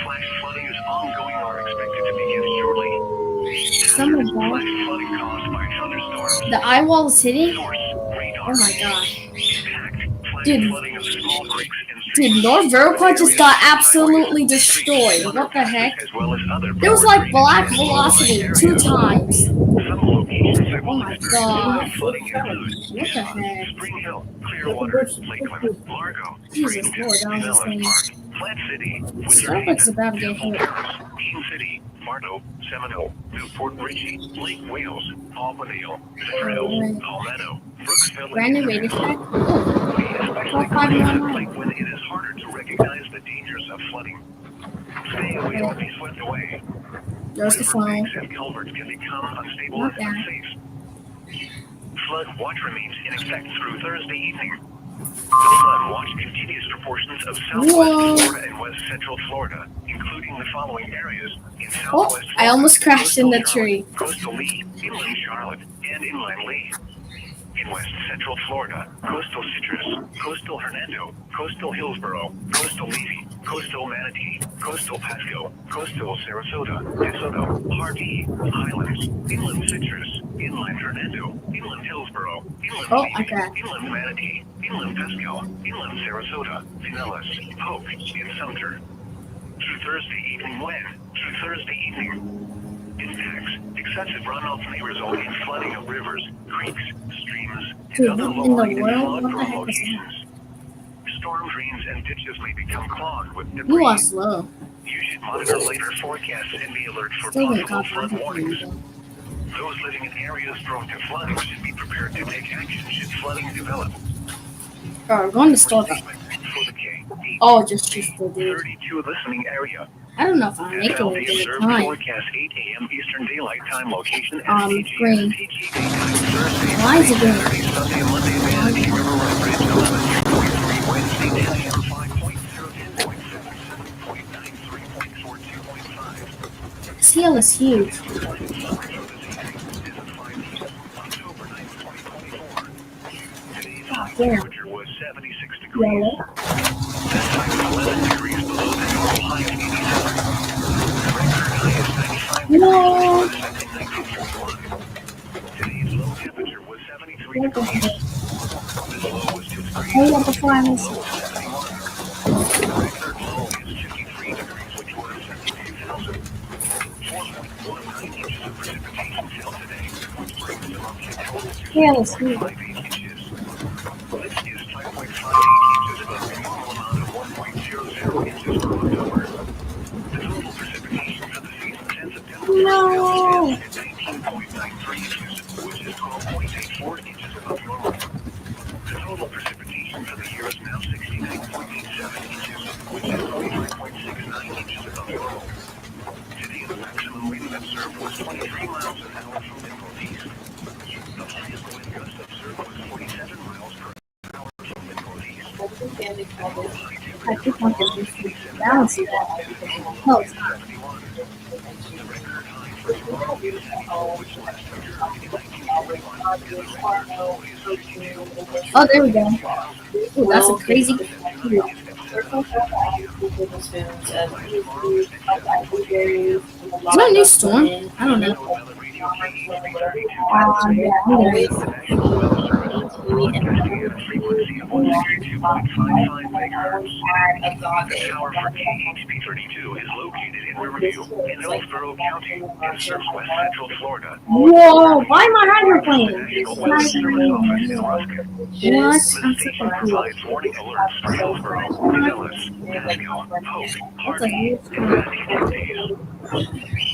Flash flooding is ongoing or expected to begin shortly. Oh my Hazard: god. flash flooding caused by thunderstorms. The eye wall is hitting? Source: radar. Oh my god. Impact: flash Dude. flooding of small creeks and Dude, streams. North Veracruz just Areas, got highways, absolutely streets, destroyed. What the underpasses, heck? as well as other There was poor like drainage black and velocity localized 2 areas. times. Some locations that Oh will my experience god. flash flooding include What the Tampa, heck? Spring Hill, Clearwater, Lakeland, Largo, Jesus Bradenton, Lord, that was Pinellas insane. Park, Plant City, Winter Starbucks is Haven, about to get Temple hit. Terrace, Keene City, Bartow, Seminole, Newport Richey, Lake Wales, Albany-Dale, Ventura Hills, Alright. Palmetto, Brooksville, Brand and new radio Intervale. track. Oh, Be especially 511. cautious at late when it is harder to recognize the dangers of flooding. Stay away or be swept away. There's the River phone. banks and culverts can become unstable Not and bad. unsafe. Flood watch remains in effect through Thursday evening. The flood watch continues for portions of southwest Whoa. Florida and west central Florida, including the following areas: in Oh, southwest I Florida, almost crashed in coastal the tree. Charlotte, coastal Lee, inland Charlotte, and inland Lee. In west central Florida, coastal Citrus, coastal Hernando, coastal Hillsborough, coastal Levy, coastal Manatee, coastal Pasco, coastal Sarasota, DeSoto, Harvey, Highlands, inland Citrus, inland Hernando, inland Hillsborough, inland Oh, I Levy, crashed. inland Manatee, inland Pasco, inland Sarasota, Pinellas, Polk, and Sumter. through Thursday evening. When? Through Thursday evening. Impacts. Excessive runoff may result in flooding of rivers, creeks, streams, and Dude, other what in the low-lying and world? What the flood-prone heck was that? locations. Storm drains and ditches may become clogged with You debris. are slow. You should monitor later forecasts and be alert for Still gonna possible talk flood about warnings. it. Those living in areas prone to flooding should be prepared to take action should flooding develop. Bro, we're going to store that. For the K. Oh, just the dude. 32 listening area. I don't know if I'm making FLD it in observed time. forecast 8 a.m. Eastern Daylight Time location Green. Thursday, Why is it doing Saturday, Sunday, Monday, Manatee River Road Bridge 11.3.3, Wednesday 10 a.m. 5.0, 10.77, 10.93.42.5. This hill is huge. Oh, damn. Temperature was 76 degrees. Yellow. This time was 11 degrees below the normal high of 87. The record high is 95 No. degrees below the second 1941. Today's low temperature was 73 degrees. This low was 2 degrees. Hold up before I miss Low it. was 71. The record low is 53 degrees, which was 72,000. 4.19 inches of precipitation fell today, which brings the monthly total to Yeah, let's do it. 6.58 inches. This is 5.58 inches above the normal amount of 1.00 inches for October. The total precipitation for the season 10 September No. stands at 19.93 inches, which is 12.84 inches above normal. The total precipitation for the year is now 69.87 inches, which is 25.69 inches above normal. Today, the maximum wind observed was 23 miles an hour from the northeast. The highest wind gust observed was 47 miles per hour from the northeast. I think I'm going to balance that. No, it's not. The record high for tomorrow is 72, which last observed in 1941, and the record low is 52, which Oh, there we go. Ooh, that's a crazy. Is that a new storm? I don't know. Yeah, I'm gonna The National Weather Service broadcasting at a frequency of 162.55 megahertz. The tower for KHP32 is located in Riverview in Hillsborough County and serves west central Florida. Whoa, why am I The hydroplaned? National Weather Service office in Ruskin. What? The I'm station so confused. provides warning alerts for Hillsborough, Pinellas, Pasco, Polk, Hardy, and Manatee counties.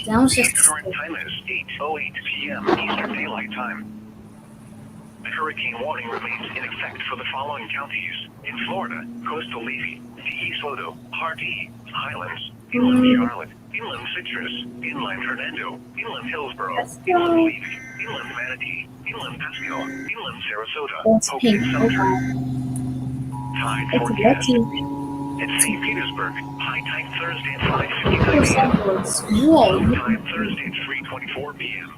That was The just. current time is 8:08 p.m. Eastern Daylight Time. The hurricane warning remains in effect for the following counties. In Florida, coastal Levy, DeSoto, Hardee, Highlands, inland Charlotte, inland Citrus, inland Hernando, inland Hillsborough, inland Levy, inland Manatee, inland Pasco, inland Sarasota, That's Polk, pink. and Sumter. Tide It's forecast. lucky. At St. Petersburg, high tide Thursday at Whoa, 5:59 a.m. Low Whoa, tide Thursday at 3:24 p.m.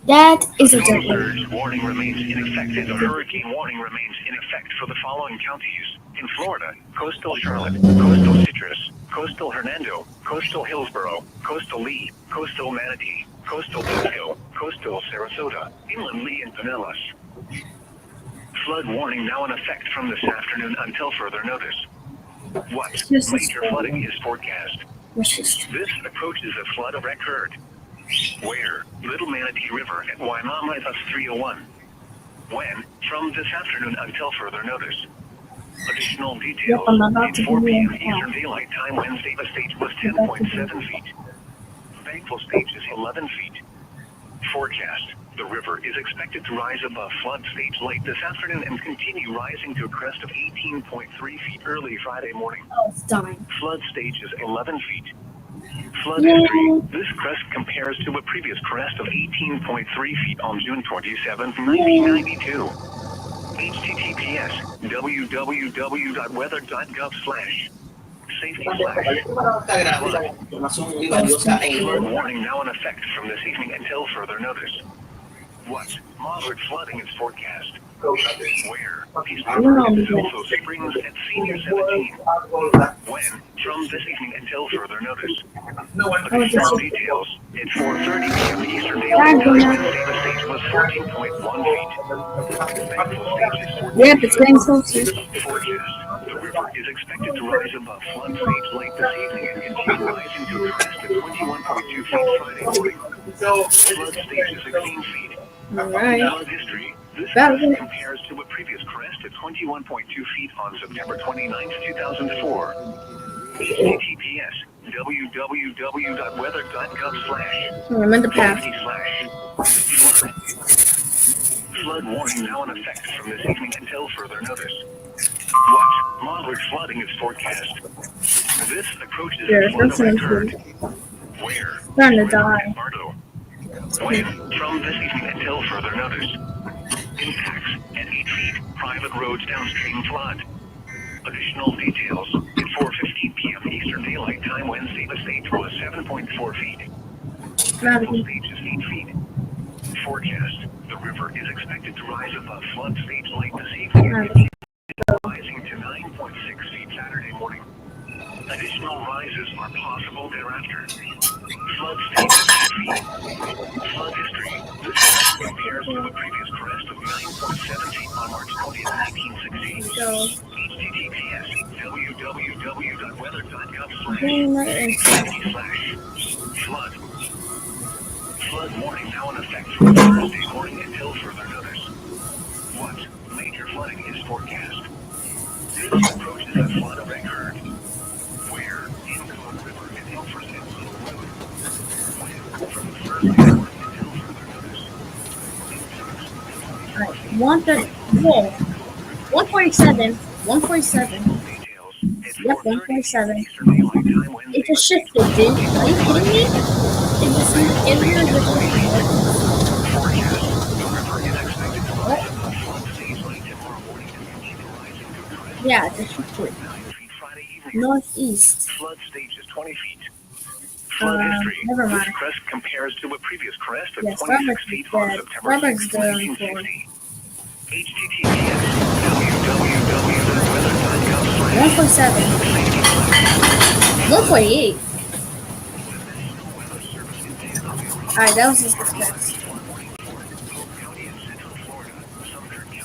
that is a Storm difference. surge warning remains in effect and a hurricane warning remains in effect for the following counties. In Florida, coastal Charlotte, coastal Citrus, coastal Hernando, coastal Hillsborough, coastal Lee, coastal Manatee, coastal Pasco, coastal Sarasota, inland Lee and Pinellas. Flood warning now in effect from this afternoon until further notice. What This is major flooding is forecast? What's this? This approaches a flood of record. Where? Little Manatee River at Waimama Bus 301. When? From this afternoon until further notice. Additional details. Yep, I'm about to At 4 give you p.m. a Eastern Daylight Time Wednesday, the stage was 10.7 feet. Thankful stage is 11 feet. Forecast. The river is expected to rise above flood stage late this afternoon and continue rising to a crest of 18.3 feet early Friday morning. Oh, it's dying. Flood stage is 11 feet. Flood Yeah. history. This crest compares to a previous crest of 18.3 feet on June 27, 1992. https www.weather.gov/safety/. Flood warning now in effect from this evening until further notice. What? Moderate flooding is forecast. Where? Peace River and Sulso Springs at Senior 17. When? From this evening until further notice. Additional details. At 4:30 p.m. Eastern Daylight Time Wednesday, the stage was 14.1 feet. Thankful stage is 14 Yep, it's feet. getting closer. Forecast. The river is expected to rise above flood stage late this evening and Friday morning. Flood stage is 16 feet. Alright. Flood history. This Got crest it. compares to a previous crest at 21.2 feet on September 29, 2004. https www.weather.gov/. I'm in the path. Flood. Flood warning now in effect from this evening until further notice. What? Moderate flooding is forecast. This approaches Yeah, a flood that's of an record. issue. Where? Trying to River die. and Bardo. When? From this evening until further notice. Impacts at 8 feet. Private roads downstream flood. Additional details. At 4:15 p.m. Eastern Daylight Time, Wednesday, the stage was 7.4 feet. Physical stage is 8 feet. Forecast. The river is expected to rise above flood stage late this evening, rising to 9.6 feet Saturday morning. Additional rises are possible thereafter. Flood stage is 8 feet. Flood history. This crest compares to the previous crest of 9.7 feet on March 20th, 1960. Go. https www.weather.gov/flood. Flood warning now in effect from Thursday morning until further notice. What? Major flooding is forecast. This approaches a flood of record. Where? In Code River and Ilford and Little Road. When? From Thursday morning until further notice. Impacts at 24 Alright, feet. whoa. 147. 147. Details at Yep, 4:30 147. Eastern Daylight Time, Wednesday. It just shifted, dude. Are you kidding me? It just in here just Forecast. The river is expected to rise above flood stage late tomorrow morning and continue rising to a crest. yeah, it just shifted. 9 feet Friday evening. Northeast. Flood stage is 20 feet. Flood history. Never This mind. crest compares to a previous crest of Yes, 26 Starbucks feet is on dead. September Starbucks 6, dead on 1960. https www.weather.gov/. 147. 148. Alright, that was just the test.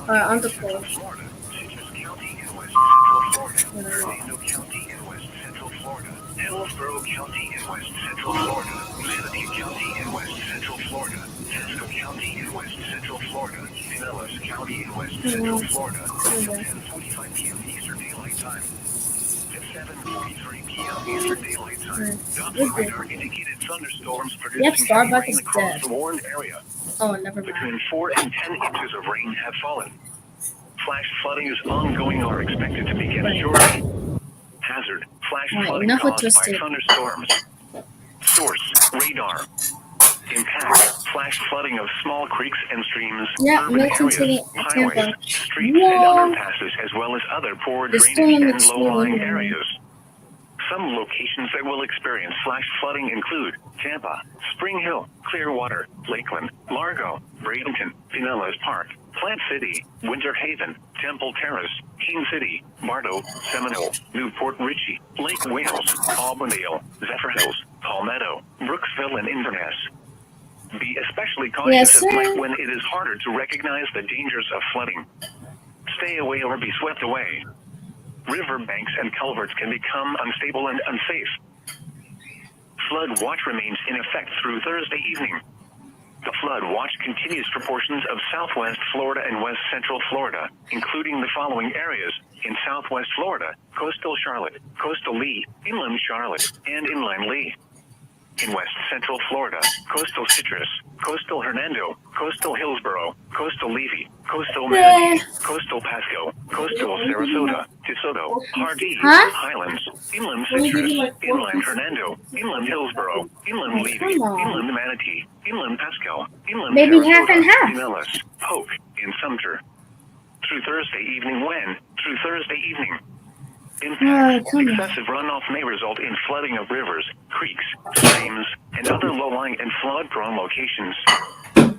Alright, on the floor. Citrus County in West Central Florida. Hernando County in West Central Florida. Hillsborough County in West Central Florida. Manatee County in West Central Florida. Pasco County in West Central Florida. Pinellas County in West Central Florida. Until 10:45 p.m. Eastern Daylight Time. At 7:43 p.m. Eastern Daylight Time. Doppler radar indicated thunderstorms producing heavy Starbucks rain is across dead. the warned area. Oh, never mind. Between 4 and 10 inches of rain have fallen. Flash flooding is ongoing or expected to begin shortly. Hazard. Flash Alright, flooding enough with caused by twisted. thunderstorms. Source. Radar. Impact. Flash flooding of small creeks and streams, Yeah, urban Milton to areas, the highways, Tampa. streets, and Whoa. underpasses, as well as other poor The drainage storm and is low-lying slowly areas. Some locations that will experience flash flooding include Tampa, Spring Hill, Clearwater, Lakeland, Largo, Bradenton, Pinellas Park, Plant City, Winter Haven, Temple Terrace, King City, Bardo, Seminole, Newport Richey, Lake Wales, Auburndale, Zephyr Hills, Palmetto, Brooksville, and Inverness. Be especially cautious Yes, at night sir. when it is harder to recognize the dangers of flooding. Stay away or be swept away. River banks and culverts can become unstable and unsafe. Flood watch remains in effect through Thursday evening. The flood watch continues for portions of southwest Florida and west central Florida, including the following areas: in southwest Florida, coastal Charlotte, coastal Lee, inland Charlotte, and inland Lee. In west central Florida, coastal Citrus, coastal Hernando, coastal Hillsborough, coastal Levy, coastal Manatee, coastal Pasco, coastal Sarasota, DeSoto, Hardee's, Huh? Highlands, inland Citrus, inland Hernando, inland Hillsborough, inland Levy, Come on. inland Manatee, inland Pasco, inland Maybe Sarasota, half and half. Pinellas, Polk, and Sumter. Through Thursday evening when? Through Thursday evening. Impacts. come on. Excessive runoff may result in flooding of rivers, creeks, streams, and other low-lying and flood-prone locations.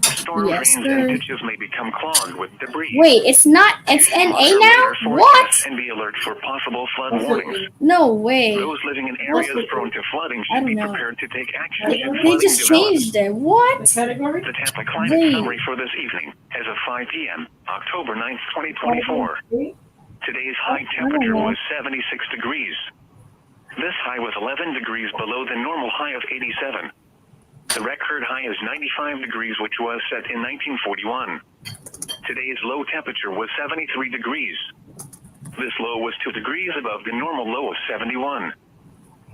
Storm Yes, drains sir. and ditches may become clogged with debris. Wait, it's not. It's NA Monitor now? later What? forecasts and be alert for possible flood warnings. No way. Those living in areas prone to flooding I should don't be know. prepared to take action if They flooding just develops. changed it. What? Category? The Tampa climate Wait. summary for this evening, as of 5 p.m., October 9th, 2024. Today's high temperature was 76 degrees. This high was 11 degrees below the normal high of 87. The record high is 95 degrees, which was set in 1941. Today's low temperature was 73 degrees. This low was 2 degrees above the normal low of 71.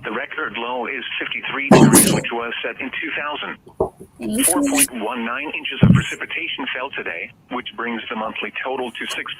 The record low is 53 degrees, which was set in 2000. 4.19 inches of precipitation fell today, which brings the monthly total to 6.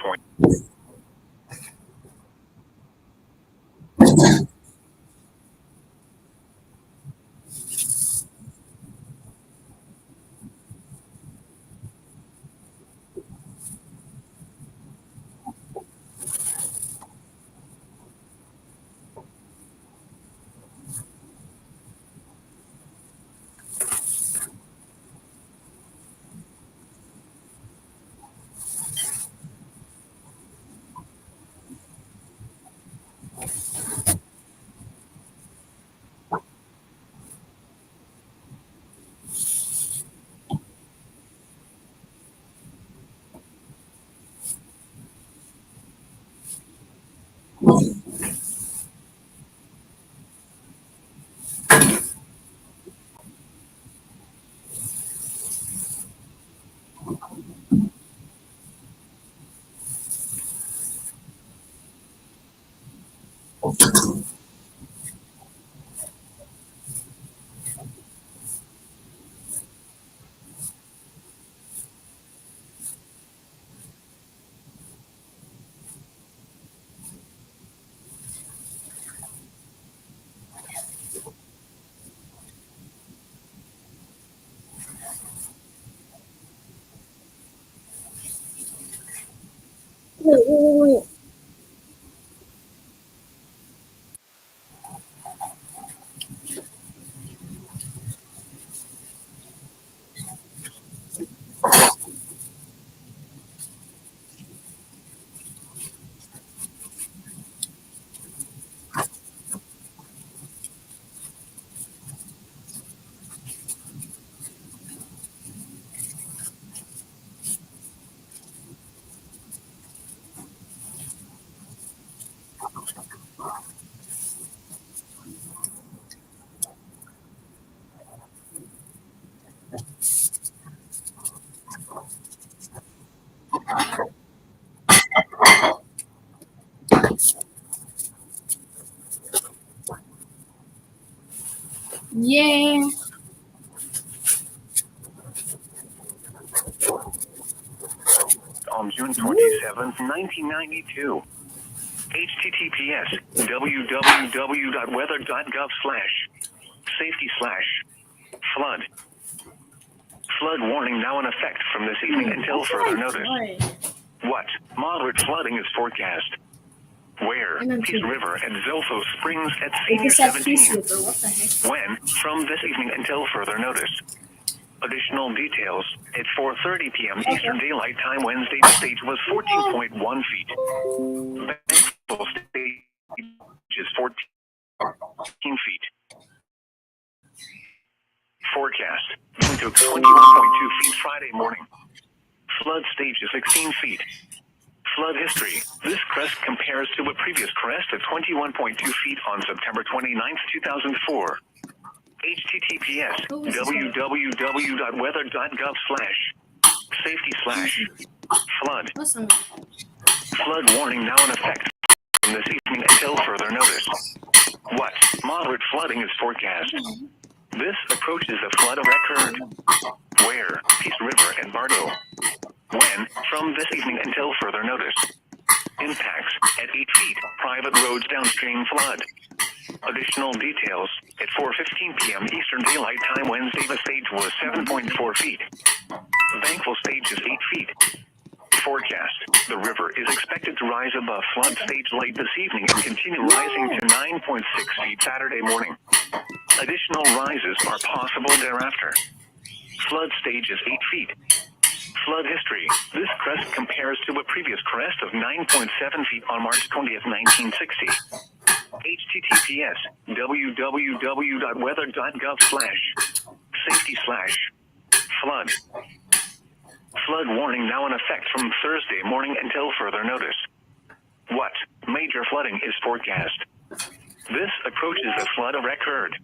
Wait. Yeah. On June 27, 1992. https www.weather.gov/safety/flood. Flood warning now in effect from this evening until further notice. What? Moderate flooding is forecast. Where? Peace River and Zilpho Springs at Senior 17. What the heck? When? From this evening until further notice. Additional details. At 4:30 p.m. Eastern Daylight Time Wednesday, the stage was 14.1 feet. Bankable stage is 14 feet. Forecast. Wind took 21.2 feet Friday morning. Flood stage is 16 feet. Flood history. This crest compares to a previous crest of 21.2 feet on September 29, 2004. https www.weather.gov/safety/flood. Listen. Flood warning now in effect from this evening until further notice. What? Moderate flooding is forecast. This approaches a flood record. Where? Peace River and Bardo. When? From this evening until further notice. Impacts at 8 feet. Private roads downstream flood. Additional details. At 4:15 p.m. Eastern Daylight Time Wednesday, the stage was 7.4 feet. Bankful stage is 8 feet. Forecast. The river is expected to rise above flood stage late this evening and continue rising to 9.6 feet Saturday morning. Additional rises are possible thereafter. Flood stage is 8 feet. Flood history. This crest compares to a previous crest of 9.7 feet on March 20th, 1960. https www.weather.gov/safety/flood. Flood warning now in effect from Thursday morning until further notice. What? Major flooding is forecast. This approaches a flood record.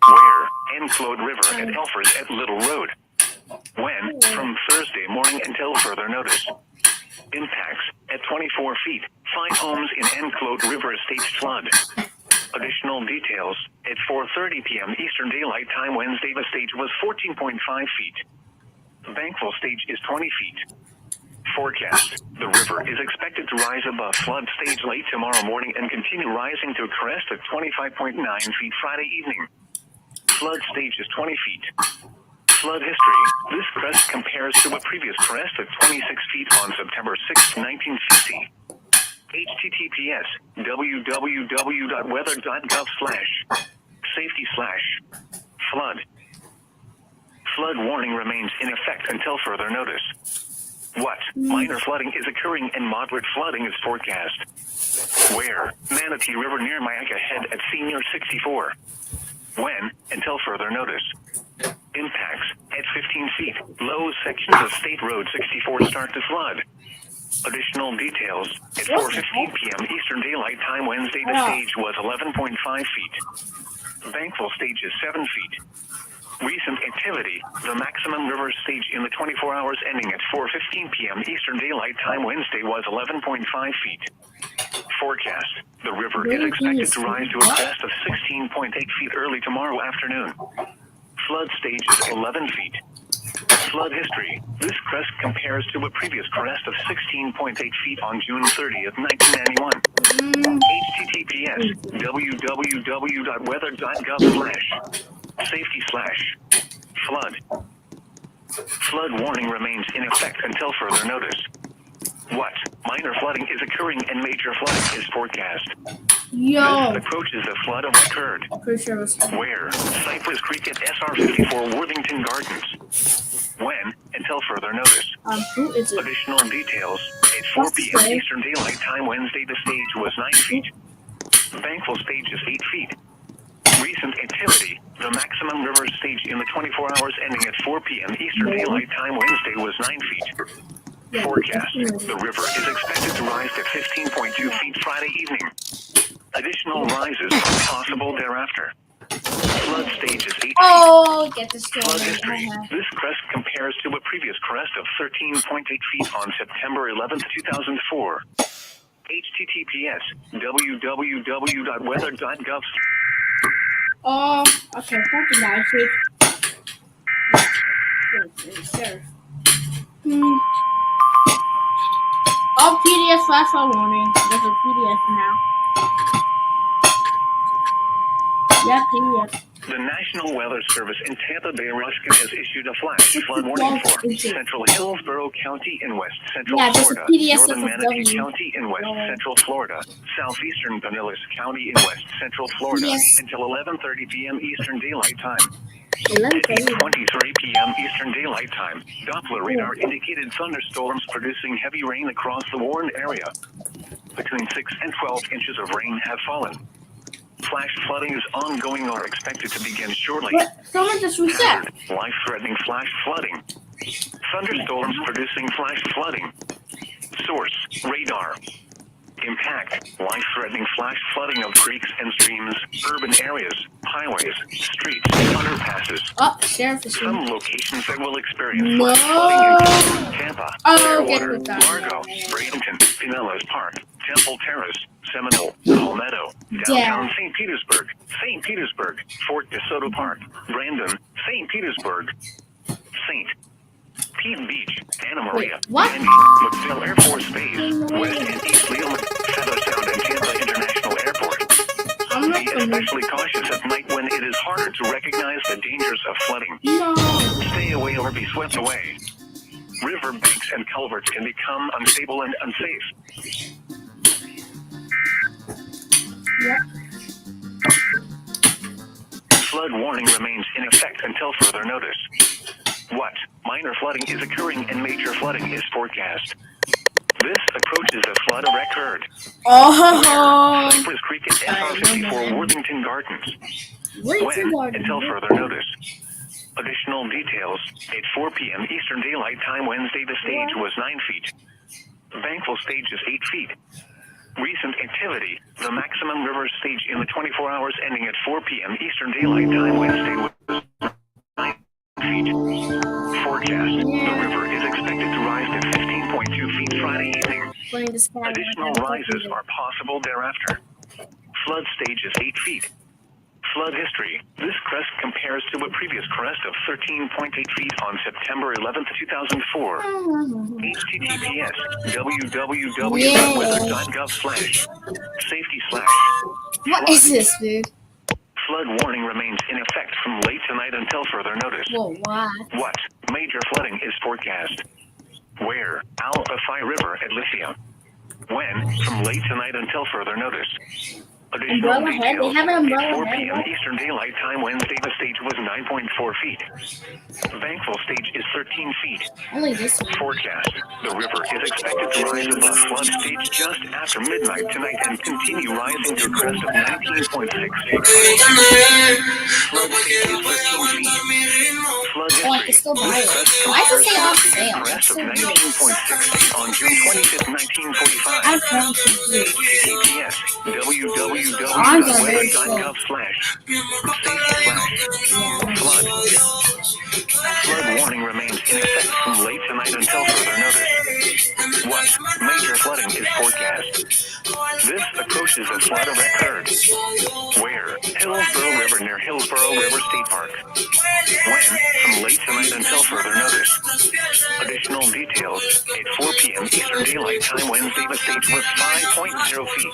Where? Enclode River at Elfers at Little Road. When? From Thursday morning until further notice. Impacts at 24 feet. 5 homes in Enclode River staged flood. Additional details at 4:30 p.m. Eastern Daylight Time Wednesday. The stage was 14.5 feet. Bankful stage is 20 feet. Forecast. The river is expected to rise above flood stage late tomorrow morning and continue rising to a crest of 25.9 feet Friday evening. Flood stage is 20 feet. Flood history. This crest compares to a previous crest of 26 feet on September 6, 1950. https www.weather.gov/safety/flood. Flood warning remains in effect until further notice. What? Minor flooding is occurring and moderate flooding is forecast. Where? Manatee River near Myakka Head at Senior 64. When? Until further notice. Impacts at 15 feet. Low sections of State Road 64 start to flood. Additional details at 4:15 p.m. Eastern Daylight Time Wednesday. The stage was 11.5 feet. Bankful stage is 7 feet. Recent activity. The maximum river stage in the 24 hours ending at 4:15 p.m. Eastern Daylight Time Wednesday was 11.5 feet. Forecast. The river is expected to rise to a crest of 16.8 feet early tomorrow afternoon. Flood stage is 11 feet. Flood history. This crest compares to a previous crest of 16.8 feet on June 30th, 1991. https www.weather.gov/safety/flood. Flood warning remains in effect until further notice. What? Minor flooding is occurring and major flooding is forecast. Yo. This approaches the flood of occurred. Pretty sure it was. Where? Cypress Creek at SR 54 Worthington Gardens. When? Until further notice. Who is it? Additional details at 4 p.m. Eastern Daylight Time Wednesday. The stage was 9 feet. Bankful stage is 8 feet. Recent activity. The maximum river stage in the 24 hours ending at 4 p.m. Eastern Daylight Time Wednesday was 9 feet. Forecast. The river is expected to rise to 15.2 feet Friday evening. Additional rises are possible thereafter. Flood stage is 8 feet. Oh, get this Flood history. This crest compares to a previous crest of 13.8 feet on September 11th, 2004. https www.weather.gov. Oh, okay, something nice. Sure. Oh, PDF flash warning. There's a PDF now. Yeah, PDF. The National Weather Service in Tampa Bay, Ruskin has issued a flash flood warning for Central Hillsborough County in West Central Florida, Northern Manatee County in West Central Florida, Southeastern Pinellas County in West Central Florida until 11:30 p.m. Eastern Daylight Time. At 8:23 p.m. Eastern Daylight Time, Doppler radar indicated thunderstorms producing heavy rain across the warned area. Between 6 and 12 inches of rain have fallen. Flash flooding is ongoing or expected to begin shortly. What? Someone just reset. Life-threatening flash flooding. Thunderstorms producing flash flooding. Source: radar. Impact: life-threatening flash flooding of creeks and streams, urban areas, highways, streets, underpasses. Oh, sheriff is Some here. locations that will experience flash flooding include Tampa, Clearwater, get Largo, Bradenton, Pinellas Park, Temple Terrace, Seminole, Palmetto, downtown St. Petersburg, Fort DeSoto Park, Brandon, St. Petersburg, St. Pete Beach, Anna Maria, Sandy, McPhail Air Force Base, West and East Leland, Feather Sound and Tampa International Airport. Be especially cautious at night when it is harder to recognize the dangers of flooding. Stay away or be swept away. River banks and culverts can become unstable and unsafe. Flood warning remains in effect until further notice. What? Minor flooding is occurring and major flooding is forecast. This approaches the flood of record. Oh, Cypress Creek at SR 54 Worthington Gardens. When? Until further notice. Additional details at 4 p.m. Eastern Daylight Time Wednesday. The stage was 9 feet. Bankful stage is 8 feet. Recent activity. The maximum river stage in the 24 hours ending at 4 p.m. Eastern Daylight Time Wednesday was 9 feet. Forecast. The river is expected to rise to 15.2 feet Friday evening. Additional rises are possible thereafter. Flood stage is 8 feet. Flood history. This crest compares to a previous crest of 13.8 feet on September 11th, 2004. https www.weather.gov/safety/. What is this, dude? Flood warning remains in effect from late tonight until further notice. Whoa, what? What major flooding is forecast? Where? Al-Afai River at Lithium. When? From late tonight until further notice. Additional Umbrella head? They details. have an umbrella At 4 head, p.m. right? Eastern Daylight Time Wednesday, the stage was 9.4 feet. Bankful stage is 13 feet. Only this one. Forecast. The river is expected to rise above flood stage just after midnight tonight and continue rising to a crest of 19.6 feet. Flood stage is 13 feet. Flood Oh, I can history. still buy This it. crest Why does it say on compares to sale? the That's crest of so weird. 19.6 feet on June 25th, 1945. I'm confused. https www.weather.gov/safety/flood. Flood warning remains in effect from late tonight until further notice. What major flooding is forecast? This approaches a flood record. Where? Hillsborough River near Hillsborough River State Park. When? From late tonight until further notice. Additional details. At 4 p.m. Eastern Daylight Time Wednesday, the stage was 5.0 feet.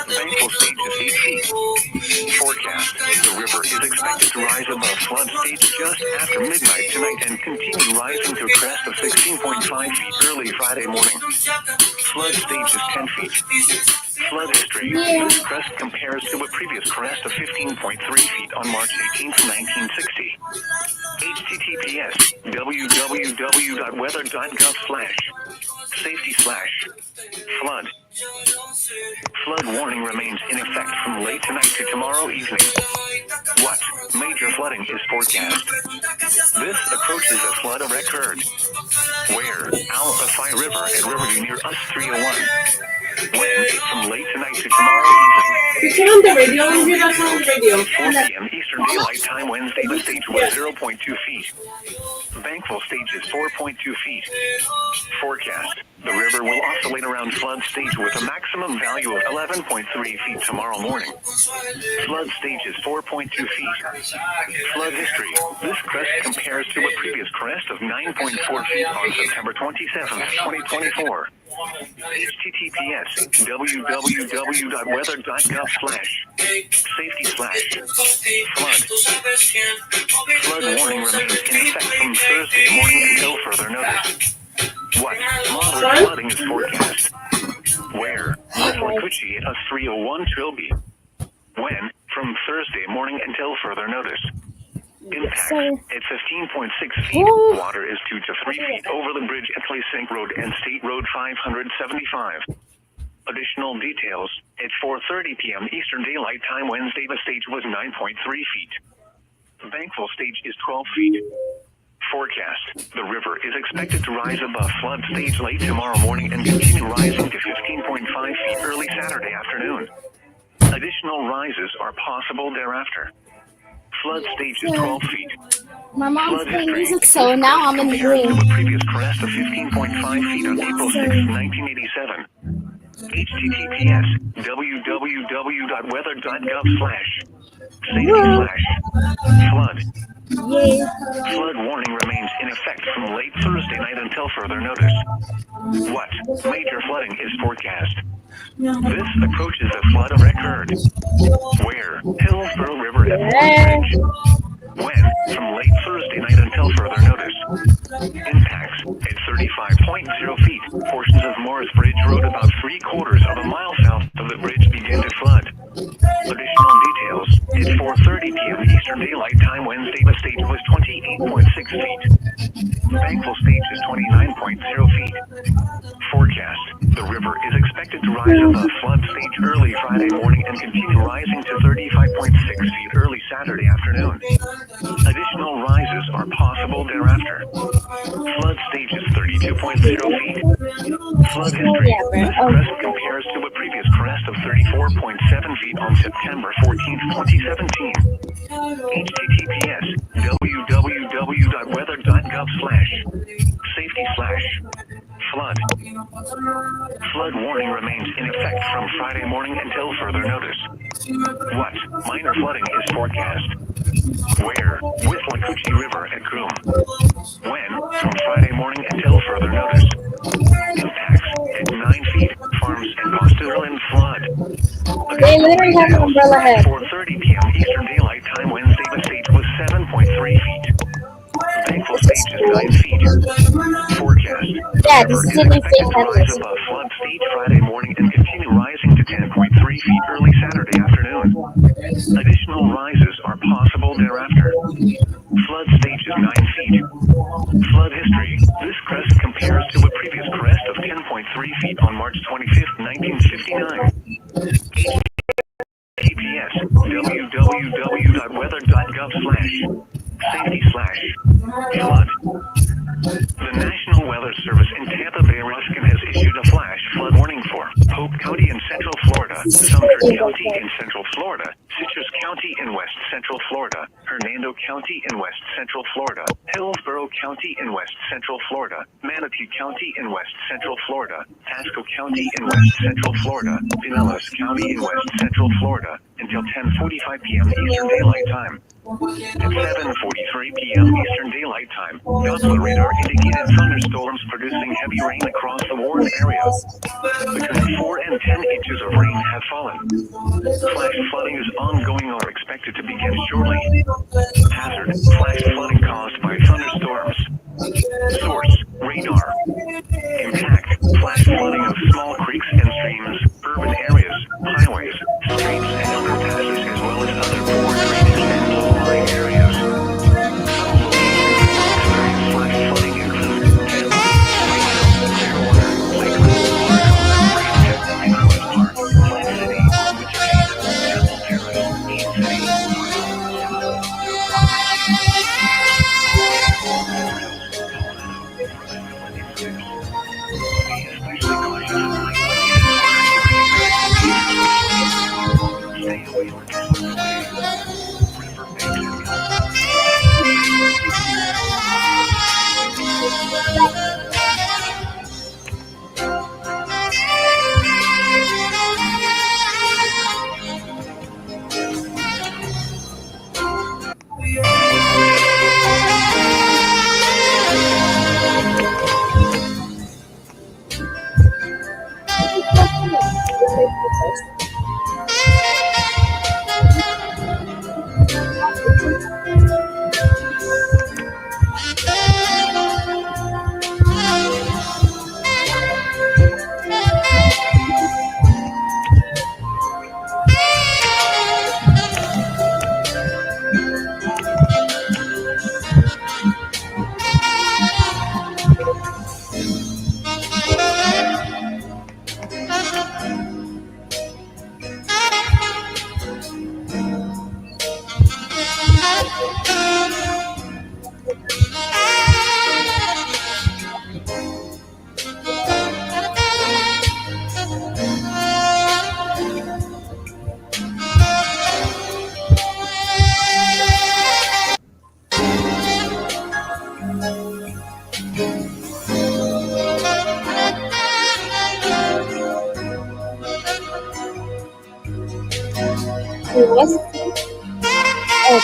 Bankful stage is 8 feet. Forecast. The river is expected to rise above flood stage just after midnight tonight and continue rising to a crest of 16.5 feet early Friday morning. Flood stage is 10 feet. Flood history. This crest compares to a previous crest of 15.3 feet on March 18th, 1960. https www.weather.gov/safety/flood. Flood warning remains in effect from late tonight to tomorrow evening. What major flooding is forecast? This approaches a flood record. Where? Al-Afai River at Riverview near US 301. When? From late tonight to tomorrow evening. You turn on the radio and hear that on the radio. 4 p.m. Eastern Daylight Time Wednesday, the stage was 0.2 feet. Bankful stage is 4.2 feet. Forecast. The river will oscillate around flood stage with a maximum value of 11.3 feet tomorrow morning. Flood stage is 4.2 feet. Flood history. This crest compares to a previous crest of 9.4 feet on September 27th, 2024. https www.weather.gov/safety/flood. Flood warning remains in effect from Thursday morning until further notice. What moderate flooding is forecast? Where? Westlacucci at US 301 Trilby. When? From Thursday morning until further notice. Impacts at 15.6 feet. Water is 2 to 3 feet over the bridge at Place Sink Road and State Road 575. Additional details. At 4:30 p.m. Eastern Daylight Time Wednesday, the stage was 9.3 feet. Bankful stage is 12 feet. Forecast. The river is expected to rise above flood stage late tomorrow morning and continue rising to 15.5 feet early Saturday afternoon. Additional rises are possible thereafter. Flood stage is 12 feet. My mom's Flood playing history. music, so now I'm in the Compares to room. a previous crest of 15.5 feet on April 6, 1987. https www.weather.gov/safety/flood. Flood warning remains in effect from late Thursday night until further notice. What major flooding is forecast? This approaches a flood record. Where? Hillsborough River at Morris Bridge. When? From late Thursday night until further notice. Impacts at 35.0 feet. Portions of Morris Bridge Road about 3/4 of a mile south of the bridge begin to flood. Additional details. At 4:30 p.m. Eastern Daylight Time Wednesday, the stage was 28.6 feet. Bankful stage is 29.0 feet. Forecast. The river is expected to rise above flood stage early Friday morning and continue rising to 35.6 feet early Saturday afternoon. Additional rises are possible thereafter. Flood stage is 32.0 feet. Flood history. This crest compares to a previous crest of 34.7 feet on September 14, 2017. https www.weather.gov/safety/flood. Flood warning remains in effect from Friday morning until further notice. What? Minor flooding is forecast. Where? With Wacoochee River at Groom. When? From Friday morning until further notice. Impacts at 9 feet. Farms and Postulan flood. They literally have an umbrella head. At 4:30 p.m. Eastern Daylight Time Wednesday, the stage was 7.3 feet. Thankful stage is 9 feet. Forecast. Yeah, River this is is only expected to fake rise headless. above flood stage Friday morning and continue rising to 10.3 feet early Saturday afternoon. Additional rises are possible thereafter. Flood stage is 9 feet. Flood history. This crest compares to a previous crest of 10.3 feet on March 25, 1959. https www.weather.gov/safety/flood. The National Weather Service in Tampa Bay, Ruskin has issued a flash flood warning for Polk County in Central Florida, Sumter County in Central Florida, Citrus County in West Central Florida, Hernando County in West Central Florida, Hillsborough County in West Central Florida, Manatee County in West Central Florida, Pasco County in West Central Florida, Pinellas County in West Central Florida, until 10:45 p.m. Eastern Daylight Time. At 7:43 p.m. Eastern Daylight Time, Doppler radar indicated thunderstorms producing heavy rain across the warned area. Between 4 and 10 inches of rain have fallen. Flash flooding is ongoing or expected to begin shortly. Hazard: flash flooding caused by thunderstorms. Source: radar. Impact: flash flooding of small creeks and streams, urban areas, highways, streets and underpasses, as well as other poor drainage and low-lying areas. Some locations that will experience flash flooding include Tampa, Springfield, Clearwater, Lakeland, Largo, Rancho, Pinellas Park, Plant City, Wichita, Temple Terrace, Keene City, Fargo, Simcoe, Newport Beach, be especially cautious of light windy and flash rain during major thunderstorms. Stay away from exposed areas, river banks and Wait, what? Oh,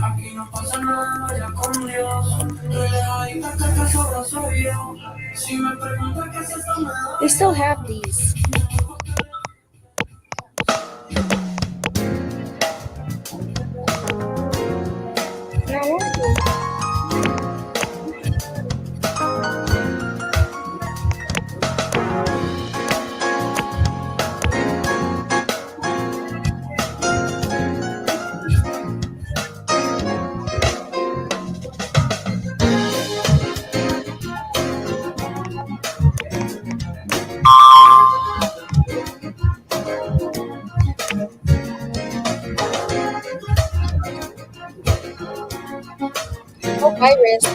Aquí no pasa nada, vaya con Dios. Relajadita que el sobra soy yo. Si me preguntas qué es esto, me da. They still have these. Now what? Oh, virus.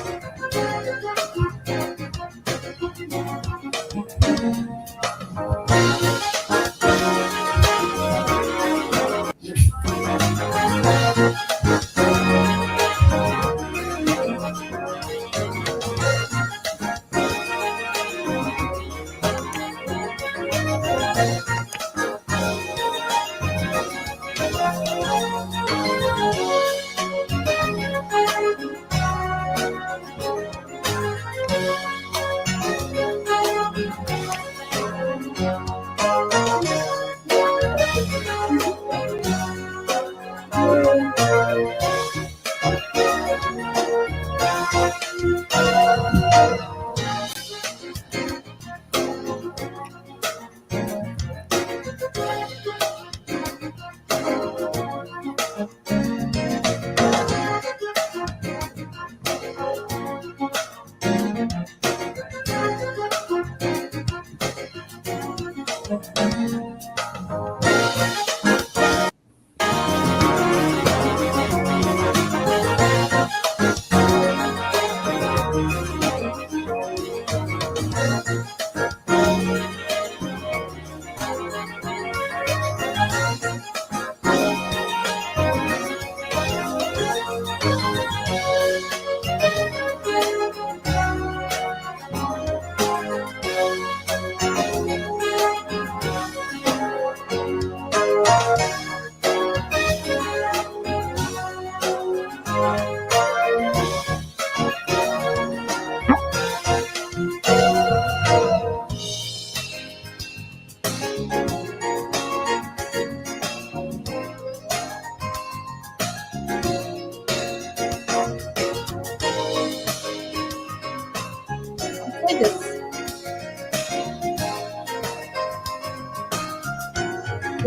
Play this.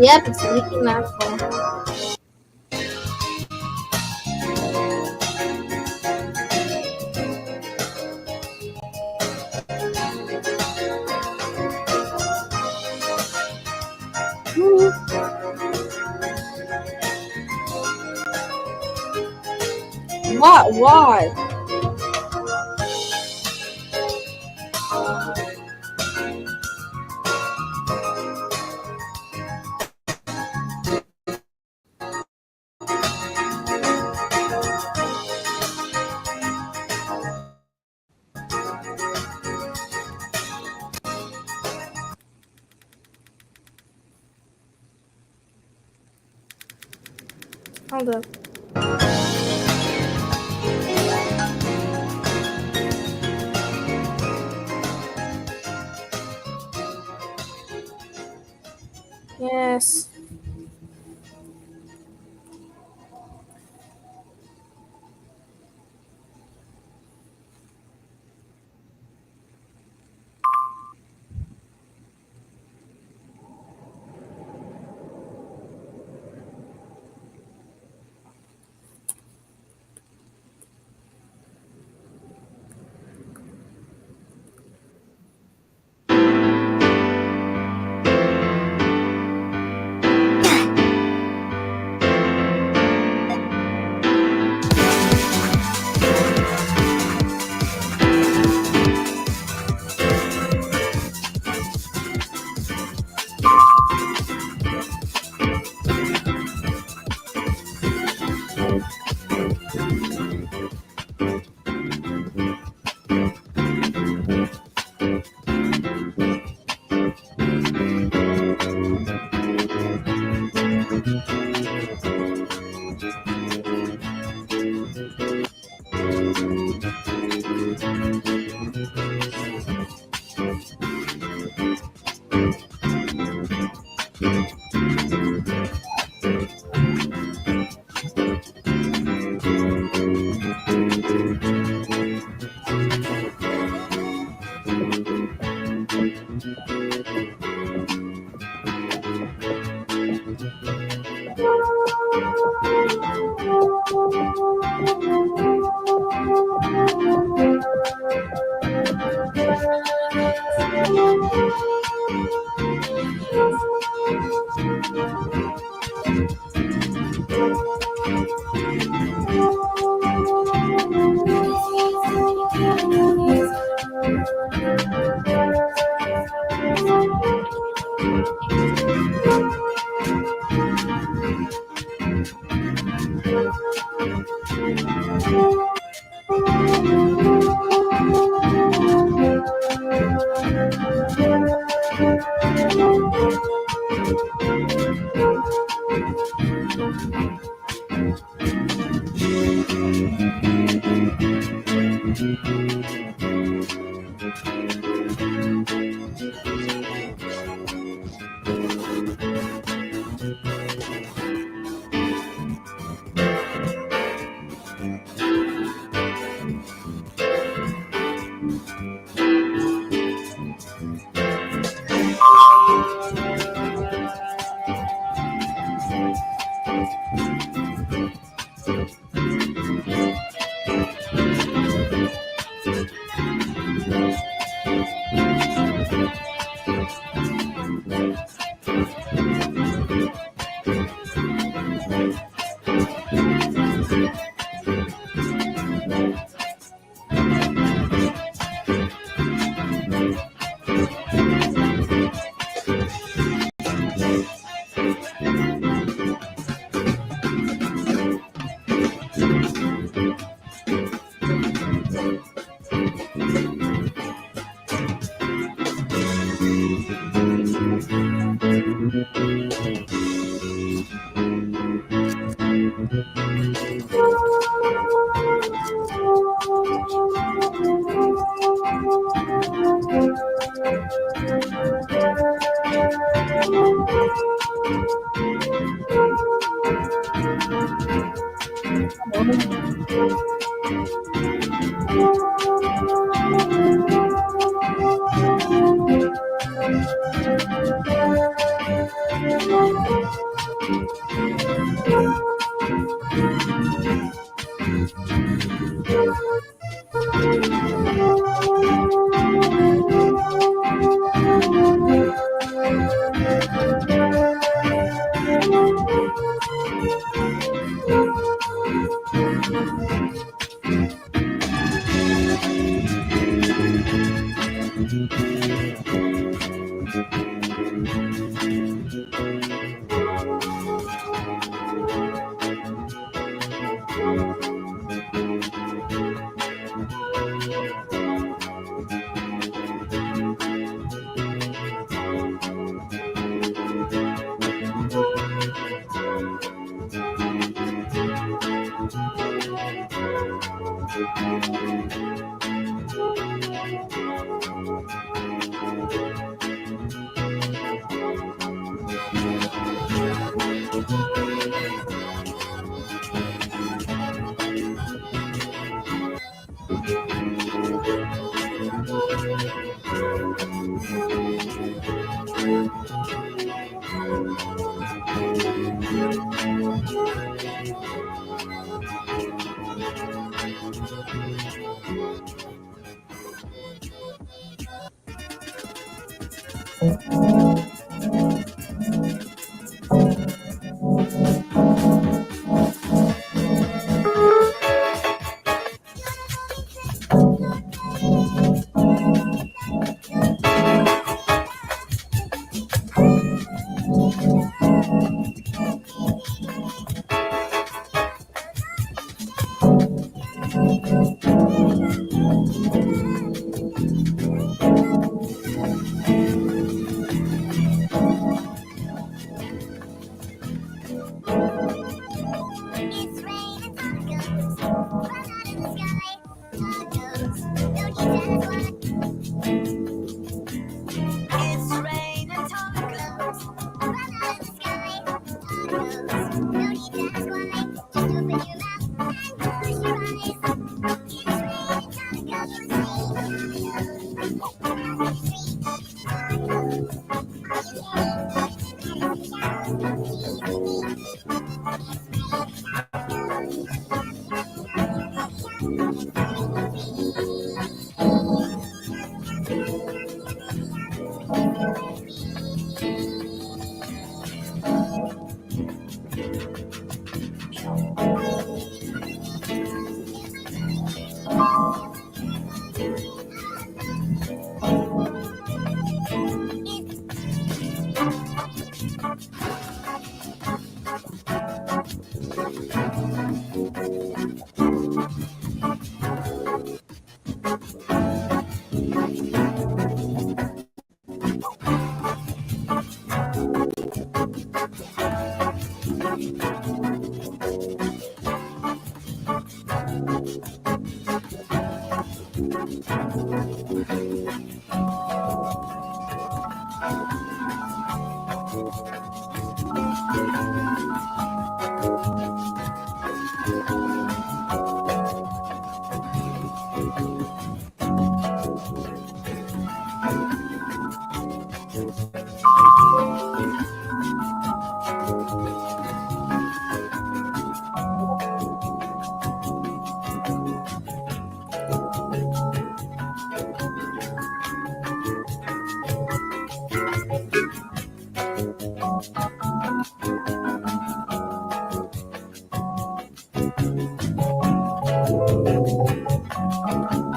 Yep, it's leaking that phone. What? Why? Hold up. Yes.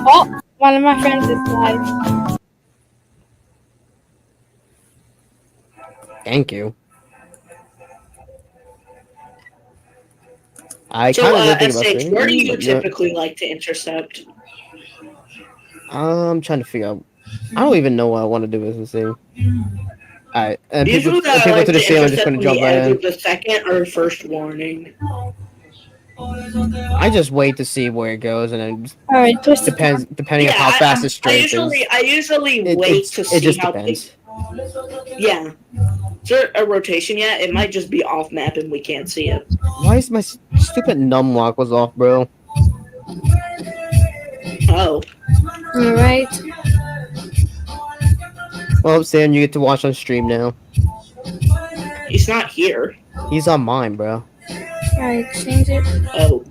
Oh, one of my friends is live. Thank you. I So, kind of did think about SH, where do streaming, you but you're, typically like to intercept? I'm trying to figure out. I don't even know what I want to do with this thing. Alright, and Usually, people I like to the to stream, I'm just intercept going to from jump the right edge in. of the second or first warning. I just wait to see where it goes, and then All right, twist it. depending on how fast the strafe is. I usually It wait to see just how depends. Yeah. Is there a rotation yet? It might just be off map and we can't see it. Why is my stupid num lock was off, bro? Oh. All right. Well, Sam, you get to watch on stream now. He's not here. He's on mine, bro. All right, change it. Oh.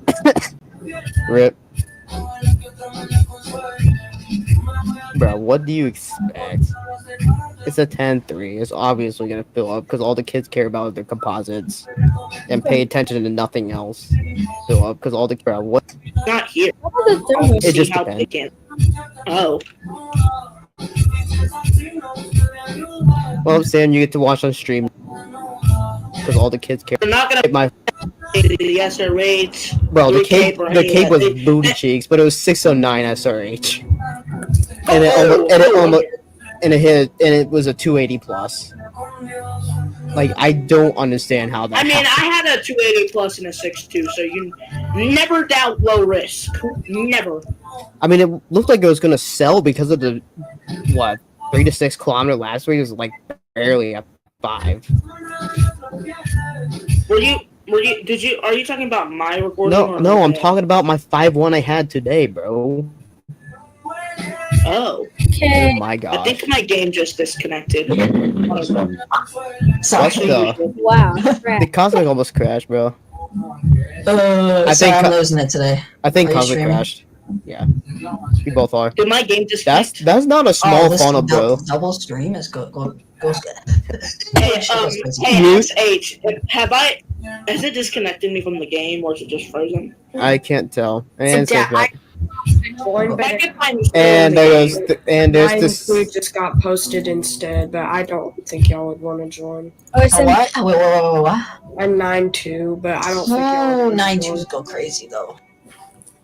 Rip. Bro, what do you expect? It's a 10-3. It's obviously gonna fill up because all the kids care about their composites and pay attention to nothing else. Fill up because all the bro, what? Not here. It just depends. Oh. Well, Sam, you get to watch on stream because all the kids care. We're not gonna my the SRH. bro. The cape was booty cheeks, but it was 609 SRH, and it was a 280 plus. Like, I don't understand how that. I mean, I had a 280 plus and a 6.2, so you never doubt low risk. Never. I mean, it looked like it was gonna sell because of the 3 to 6 kilometer last week. It was like barely at 5. Are you talking about my recording? No, I'm talking about my 5-1 I had today, bro. Oh. Okay. Oh my god. I think my game just disconnected. What the? Wow. The Cosmic almost crashed, bro. I think I'm losing it today. I think Are you Cosmic streaming? crashed. Yeah. We both are. Did my game disconnect? That's not a small funnel, bro. Double stream is goes. Hey, SH, has it disconnected me from the game or is it just frozen? I can't tell. And And there's this. Food just got posted instead, but I don't think y'all would want to join. Oh, it's What? What? I'm 9-2, but I don't think y'all would 9-2s go crazy though.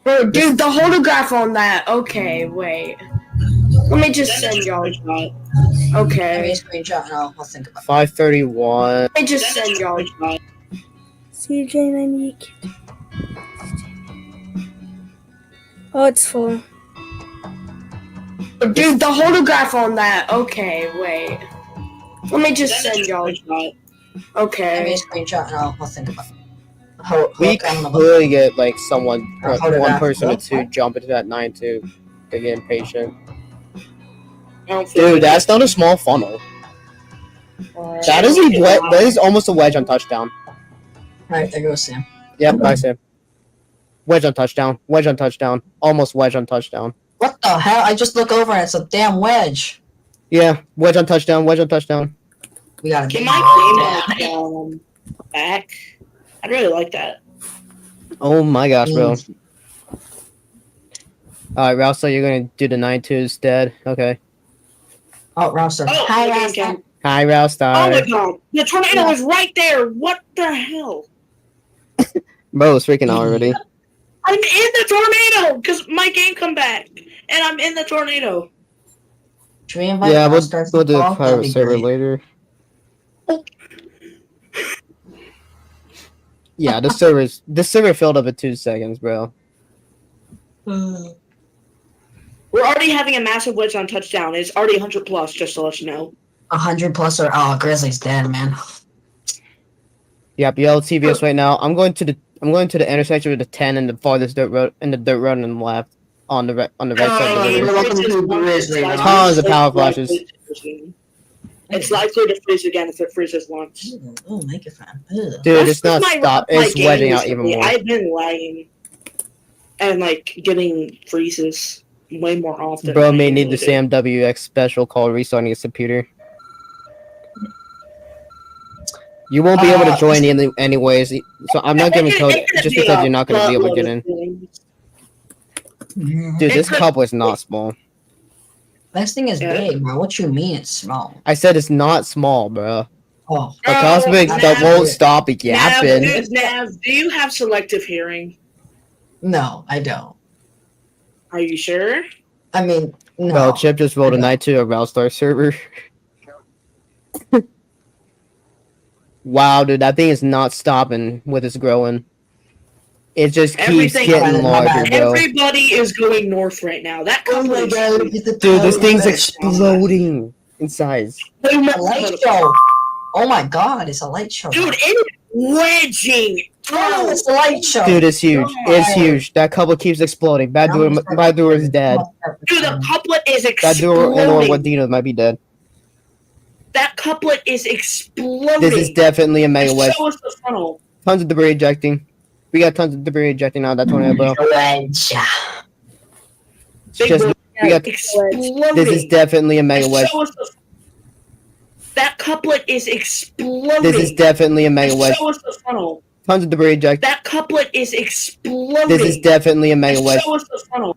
Bro, dude, the holograph on that. Okay, wait. Let me just send y'all. Give me Okay. a screenshot and I'll think about it. 531. Let me just send y'all. CJ98. Oh, it's full. Dude, the holograph on that. Okay, wait. Let me just send y'all. Give me Okay. a screenshot and I'll think about it. We could get like someone, Hold one it person or up. two jump into that 9-2 to get impatient. I don't feel Dude, that's not a small funnel. That is almost a wedge on touchdown. Alright, there goes Sam. Yep, bye Sam. Wedge on touchdown. Wedge on touchdown. Almost wedge on touchdown. What the hell? I just look over and it's a damn wedge. Yeah, wedge on touchdown. Wedge on touchdown. We gotta Can get my game back? I'd really like that. Oh my gosh, bro. Alright, Rouse, so you're gonna do the 9-2 instead? Okay. Oh, Roster. Oh, Hi, okay, Roster. okay. Hi, Rouse. Oh my god, the tornado was right there. What the hell? Bro, it's freaking out already. I'm in the tornado because my game come back and I'm in the tornado. Should we invite Yeah, we'll Roster to do the the call? That'd private be server great. later. Yeah, this server filled up in 2 seconds, bro. We're already having a massive wedge on touchdown. It's already 100 plus, just to let you know. 100 plus or Grizzly's dead, man. Yep, yellow TVS right now. I'm going to the intersection with the 10 and the farthest dirt road on the left on the right side of the river. Tons of power flashes. It's likely to freeze again if it freezes once. Oh, make it fun. Dude, it's not stop. It's wedging out even more. I've been lagging and like getting freezes way more often. Bro may need the Sam WX special called restarting his computer. You won't be able to join in anyways, so I'm not giving code just because you're not going to be able to get in. Mhm. Dude, this cup was not small. This thing is Yeah. big, bro. What you mean it's small? I said it's not small, bro. Oh, The cosmic Nav, that won't stop yapping. Nav, do you have selective hearing? no, I don't. Are you sure? I mean, no. Bro, Chip just rolled a I don't. night to a Ralstar server. Wow, dude, that thing is not stopping with its growing. It just keeps Everything- getting My larger, bad. bro. Everybody is going north right now. That Oh my company god, look at the Dude, this tower. thing's exploding in size. A light show. Oh my god, it's a light show. Dude, it's wedging. Oh, it's a light show. Dude, it's huge. It's huge. That couple keeps exploding. Bad Doer is dead. Dude, the couplet is Bad Doer and or exploding. Wadino might be dead. That couplet is exploding. This is definitely a mega wedge. Show us the funnel. Tons of debris ejecting. We got tons of debris ejecting out of that tornado, bro. Wedge. It's just, we got, Exploding. this is definitely a mega wedge. Show us the- That couplet is exploding. This is definitely a mega wedge. Show us the funnel. Tons of debris ejecting. That couplet is exploding. This is definitely a mega wedge. Show us the funnel.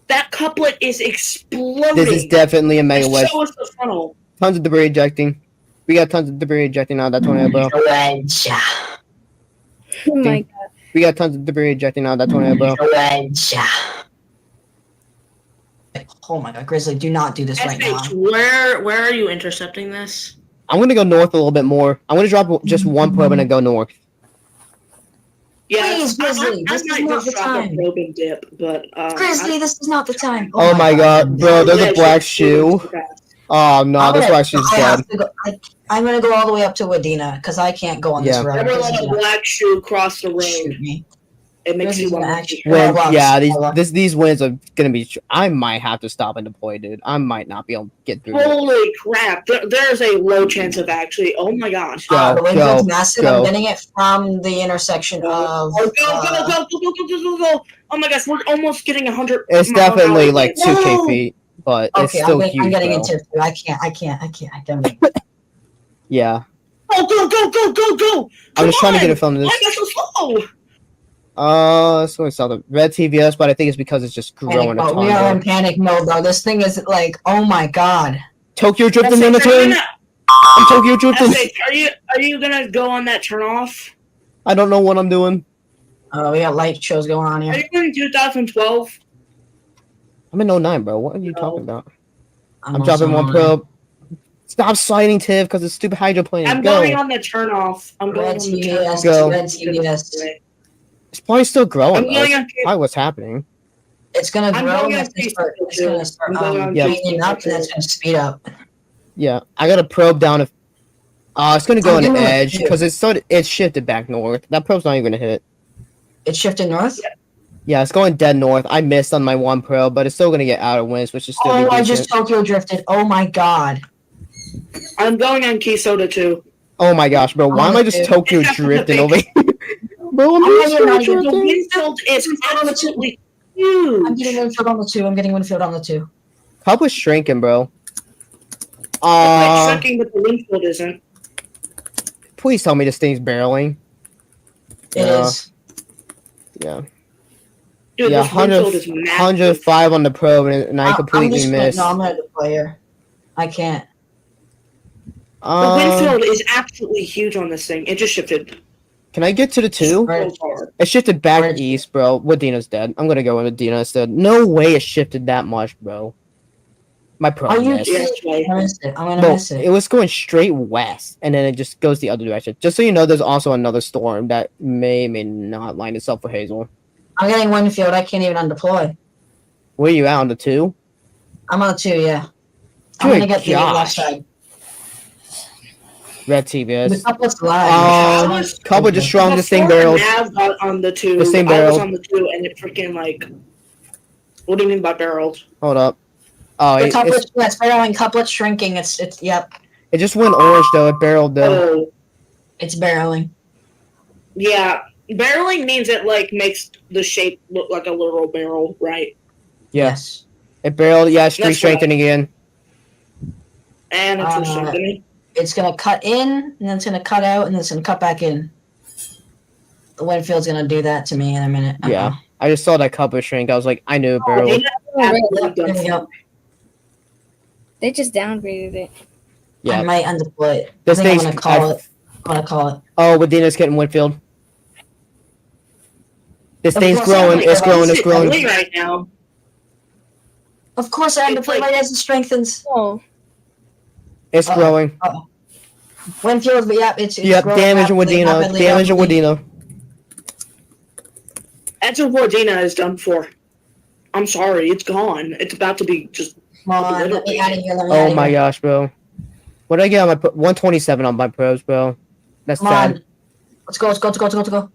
That couplet is exploding. This is definitely a mega wedge. Show us the funnel. Tons of debris ejecting. We got tons of debris ejecting out of that tornado, bro. Wedge. Oh my god. We got tons of debris ejecting out of that tornado, bro. Wedge. Oh my god, Grizzly, do not do this right now. SH, where are you intercepting this? I'm gonna go north a little bit more. I'm gonna drop just one probe and then go north. Yeah, Please, Grizzly, this is might not just the drop time. a probe and dip, but Grizzly, this is not the time. Oh my god, bro, there's a black shoe. Oh no, this black shoe's dead. I'm gonna go all the way up to Wadena because I can't go on this Yeah. road. Never let a black shoe cross the road. Shoot me. It makes Grizzly's you gonna want actually- When, Roblox, yeah, Roblox. these wins are gonna be. I might have to stop and deploy, dude. I might not be able to get through it. Holy crap! There's a low chance of actually. Oh my gosh! Go, The windfield's go, massive. go. I'm getting it from the intersection of. Oh, go! Oh my gosh, we're almost getting 100. It's mile an definitely hour. like 2K feet, but it's Okay, still I'm huge, getting bro. into it. I can't. Yeah, Go! I'm just trying to get it from Why this. am I so slow? It's going to sell the red TVS, but I think it's because it's just growing a Panic ton. mode. We are in Bro. panic mode, though. This thing is like, oh my god. Tokyo drifting in the SH, are you turn. gonna- I'm Tokyo drifting. SH, are you gonna go on that turn off? I don't know what I'm doing. We got light shows going on Are here. you in 2012? I'm in 09, bro. What are you No. talking about? I'm also dropping one on probe. Stop sliding, Tiv, because it's stupid hydroplane. I'm Go. going on the turn off. I'm going Red on the turn off. TVS. Go. Red TVS. It's probably still growing. I'm Though. going on. Probably what's happening. It's gonna I'm grow going and on it's gonna start I'm going on speeding up and it's gonna speed up. Yeah, I got a probe down. It's gonna go I'm on the doing it edge too. because it's shifted back north. That probe's not even gonna hit. It's shifting north? Yeah, it's going dead north. I missed on my one probe, but it's still gonna get out of winds, which is still Oh, be I decent. just Tokyo drifted. Oh my god. I'm going on Key Soda too. Oh my gosh, bro! Why am I just Dude. Tokyo drifting over here? Bro, I'm I'm just getting Tokyo The drifting. windshield is absolutely I'm huge. getting winfield on the 2. I'm getting winfield on the 2. Cup was shrinking, bro. Like sucking, but the windshield isn't. Please tell me this thing's barreling. It Yeah. is. Yeah. Dude, Yeah, this windshield is massive. 105 on the probe, and I I'm completely just missed. No, I'm gonna deploy here. I can't. The windshield is absolutely huge on this thing. It just shifted Can I get to the 2? Right. so far. It shifted back Where- east, bro. Wadina's dead. I'm gonna go with Wadina instead. No way it shifted that much, bro. My probe Are you missed. Yes, I'm gonna miss it. I'm gonna Bro, miss it. it was going straight west, and then it just goes the other direction. Just so you know, there's also another storm that may not line itself for Hazel. I'm getting winfield. I can't even undeploy. Where are you at on the 2? I'm on the 2, yeah. I'm Good gonna get the gosh. left side. Red The TVS. couplet's live. Couple just strong. This thing Before barreled. Nav got on the 2. This thing I was barreled. on the 2, and it freaking like. What do you mean by barreled? Hold up. Oh, The it couplet's barreling. Couplet's shrinking. It's yep. just went orange though. It barreled though. Oh, It's barreling. yeah. Barreling means it like makes the shape look like a literal barrel, right? Yes. It barreled. Yeah, street That's strengthening again. And it's Uh, strengthening. It's gonna cut in, and then it's gonna cut out, and then it's gonna cut back in. The windfield's gonna do that to me in a minute. Yeah. I just saw that couple shrink. I was like, I knew it, bro. Dana absolutely Yep, done there you for. go. They just downgraded it. Yeah. I might undeploy it. I This think I'm thing's. gonna call it. I'm gonna call it. Oh, Medina's getting Winfield. This Of thing's course, I'm growing. like, It's growing. It's growing. Deadly right now. Of course, I undeploy my as it strengthens. Oh, It's growing. Winfield, but yep, it's Yep, growing damage and rapidly, Wadena. rapidly, Damage and rapidly. Wadena. Edge of Wardina is done for. I'm sorry, it's gone. It's about to be just. Come on, let me out of here. Let me out Oh of my here. gosh, bro. What did I get on my 127 on my pros, bro? That's Come sad. on. Let's go. Let's go. Let's go. Let's go. Let's go.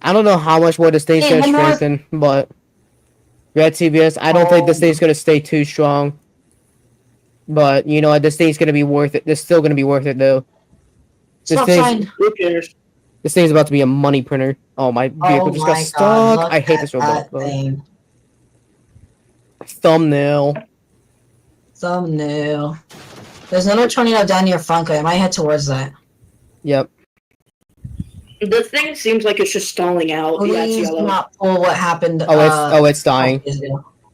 I don't know how much more this thing's Hey, gonna one more. strengthen, but Red CBS, I don't think this thing's gonna stay too strong. But you know what? This thing's gonna be worth it. This still gonna be worth it though. Stop sign. Who cares? This thing's about to be a money printer. Oh, my vehicle just got stuck. look I hate at this robot. that thing. Thumbnail. Thumbnail. There's another tornado down near Funko. I might head towards that. Yep. The thing seems like it's just stalling out. Yeah, it's Please do yellow. not pull what happened. It's dying.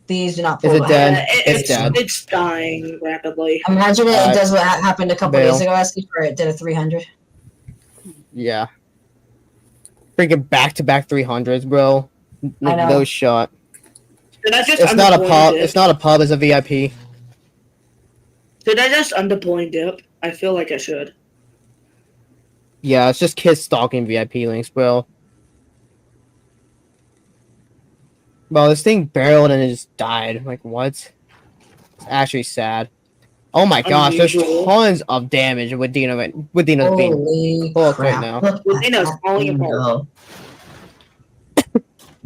Please do not pull. Is it what dead? happened. It's dead. It's dying rapidly. Imagine it does what happened a couple bail. days ago. Where it did a 300. Yeah. Freaking back-to-back 300s, bro. I know. No shot. Did I just It's not a undeploy pub. dip? It's not a pub. It's a VIP. Did I just undeploy dip? I feel like I should. Yeah, it's just kids stalking VIP links, bro. Bro, this thing barreled and it just died. Like, what? It's actually sad. Oh my gosh, there's Unusual. tons of damage with Dina's being Holy fucked right crap. now. Look With at Dina's that falling thing apart. go.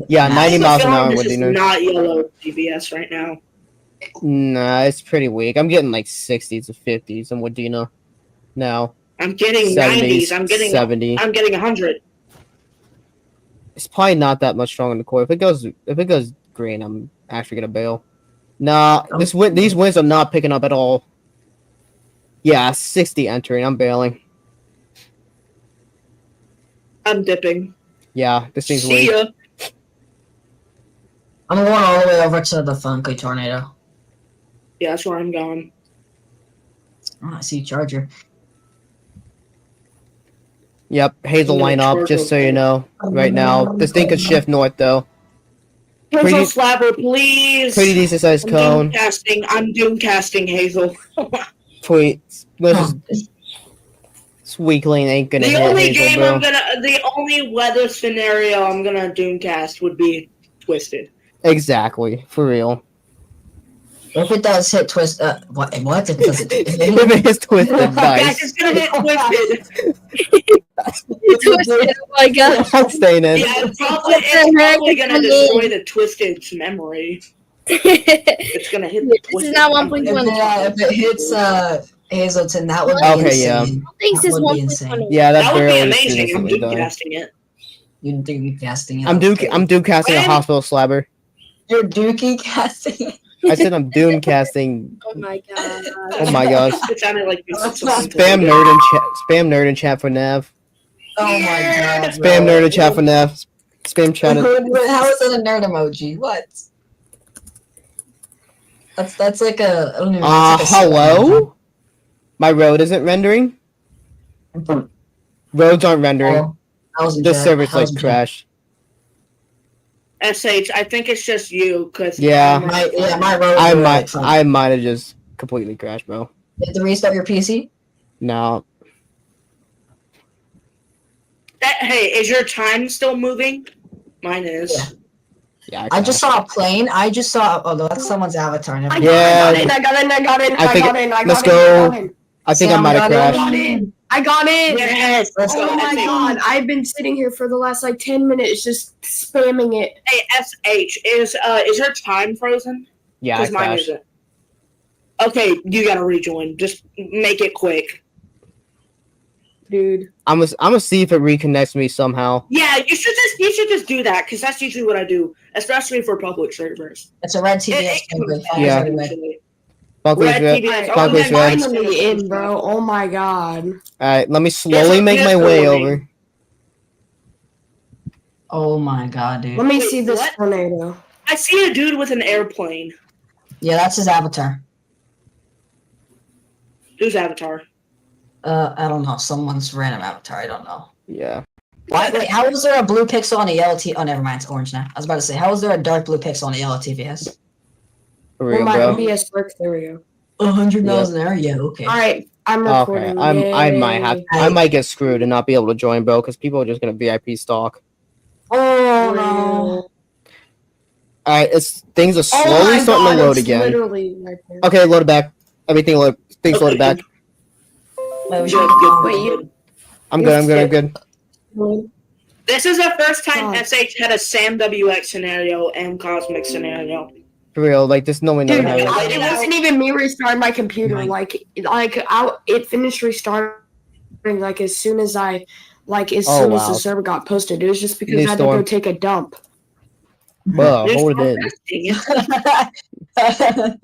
Yeah, 90 miles an hour This with is Dina. not yellow CVS right now. Nah, it's pretty weak. I'm getting like 60s to 50s on Wadena now. I'm getting 70s, 90s. I'm getting 70. I'm getting 100. It's probably not that much stronger in the core. If it goes green, I'm actually gonna bail. Nah, these wins are not picking up at all. Yeah, 60 entering. I'm bailing. I'm dipping. Yeah, this thing's See weak. ya. I'm going all the way over to the Funko tornado. Yeah, that's where I'm going. Oh, I see Charger. Yep, Hazel I'm gonna line up, charge just so over. you know. Right now, this thing could shift north though. Hazel Pretty- Slapper, please. Pretty decent sized cone. I'm doom casting Hazel. Please, this weakling ain't gonna The hit only Hazel, game bro. the only weather scenario I'm gonna doomcast would be Twisted. Exactly, for real. If it does hit twist, what? If it does If it is twisted, Guys, nice. it's gonna hit Twisted. Twisted, oh my god. I'm staying in. Yeah, it's probably gonna destroy the Twisted's memory. It's gonna hit the This Twisted. is not 1.1. if it hits Hazelton, that would be Okay, yeah. insane. Thinks That it's would be 1.1. insane. Yeah, that That would be barrel is amazing. I'm significantly done. doomcasting it. You do casting it. I'm doom casting a When? hospital slabber. You're dookie casting. I said I'm doom casting. Oh my god. Oh my gosh. It sounded like you said something. Spam nerd in chat. Spam nerd in chat for Nav. Oh my god. Spam nerd in chat for Nav. Spam chat. How is that a nerd emoji? What? That's like a. I don't even know, it's like a Hello? My road isn't rendering? Roads aren't rendering. Oh, I was in This chat. server's I was like in chat. crashed. SH, I think it's just you, because Yeah. My road. I might have just completely crashed, bro. You have to restart your PC. No. Hey, is your time still moving? Mine is. Yeah. I just saw a plane. I just saw. Oh, that's someone's avatar. Never mind. Yeah. I got in. Let's go. I think I might have crashed. I got in. Yes. Let's Oh go. my god, I've been sitting here for the last like 10 minutes just spamming it. Hey, SH, is your time frozen? Yeah, I Because mine crashed. isn't. Okay, you gotta rejoin. Just make it quick. Dude. I'm gonna see if it reconnects me somehow. Yeah, you should just do that, because that's usually what I do, especially for public servers. It's a red TBS. Yeah. Usually. Buckley's Red red. TBS. Oh, Buckley's then red. mine Finally in, bro. Oh my god. Alright, let me slowly make my way over. Oh my god, dude. Let me Wait, see this what? tornado. I see a dude with an airplane. Yeah, that's his avatar. Whose avatar? I don't know. Someone's random avatar. I don't know. Yeah. Why? Wait, how was there a blue pixel on a yellow TV? Oh, never mind. It's orange now. I was about to say, how was there a dark blue pixel on a yellow TVS? For Well, real, my bro. OBS worked. There we go. 100 miles an hour? Yeah, okay. All right, I'm Okay, recording. I might get screwed and not be able to join, bro, because people are just gonna VIP stalk. Oh no. Alright, things are Oh slowly my starting god, to load it's again. literally right there. Okay, load it back. Everything things loaded back. Wait, Good. I'm good. This is the first time God. SH had a Sam WX scenario and Cosmic scenario. For real, like this no one Dude, never had it wasn't even me restarting my computer. It finished restarting like as soon as the server got posted. It was just because I had to go take a dump. Bro, hold it in.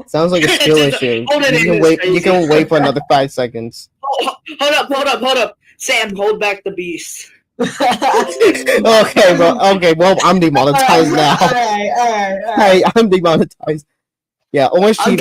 Sounds like a skill issue. You can wait for another 5 seconds. Hold up. Sam, hold back the beast. Okay, bro. Okay, well, I'm demonetized now. Alright. Hey, I'm demonetized. Yeah, Orange TV.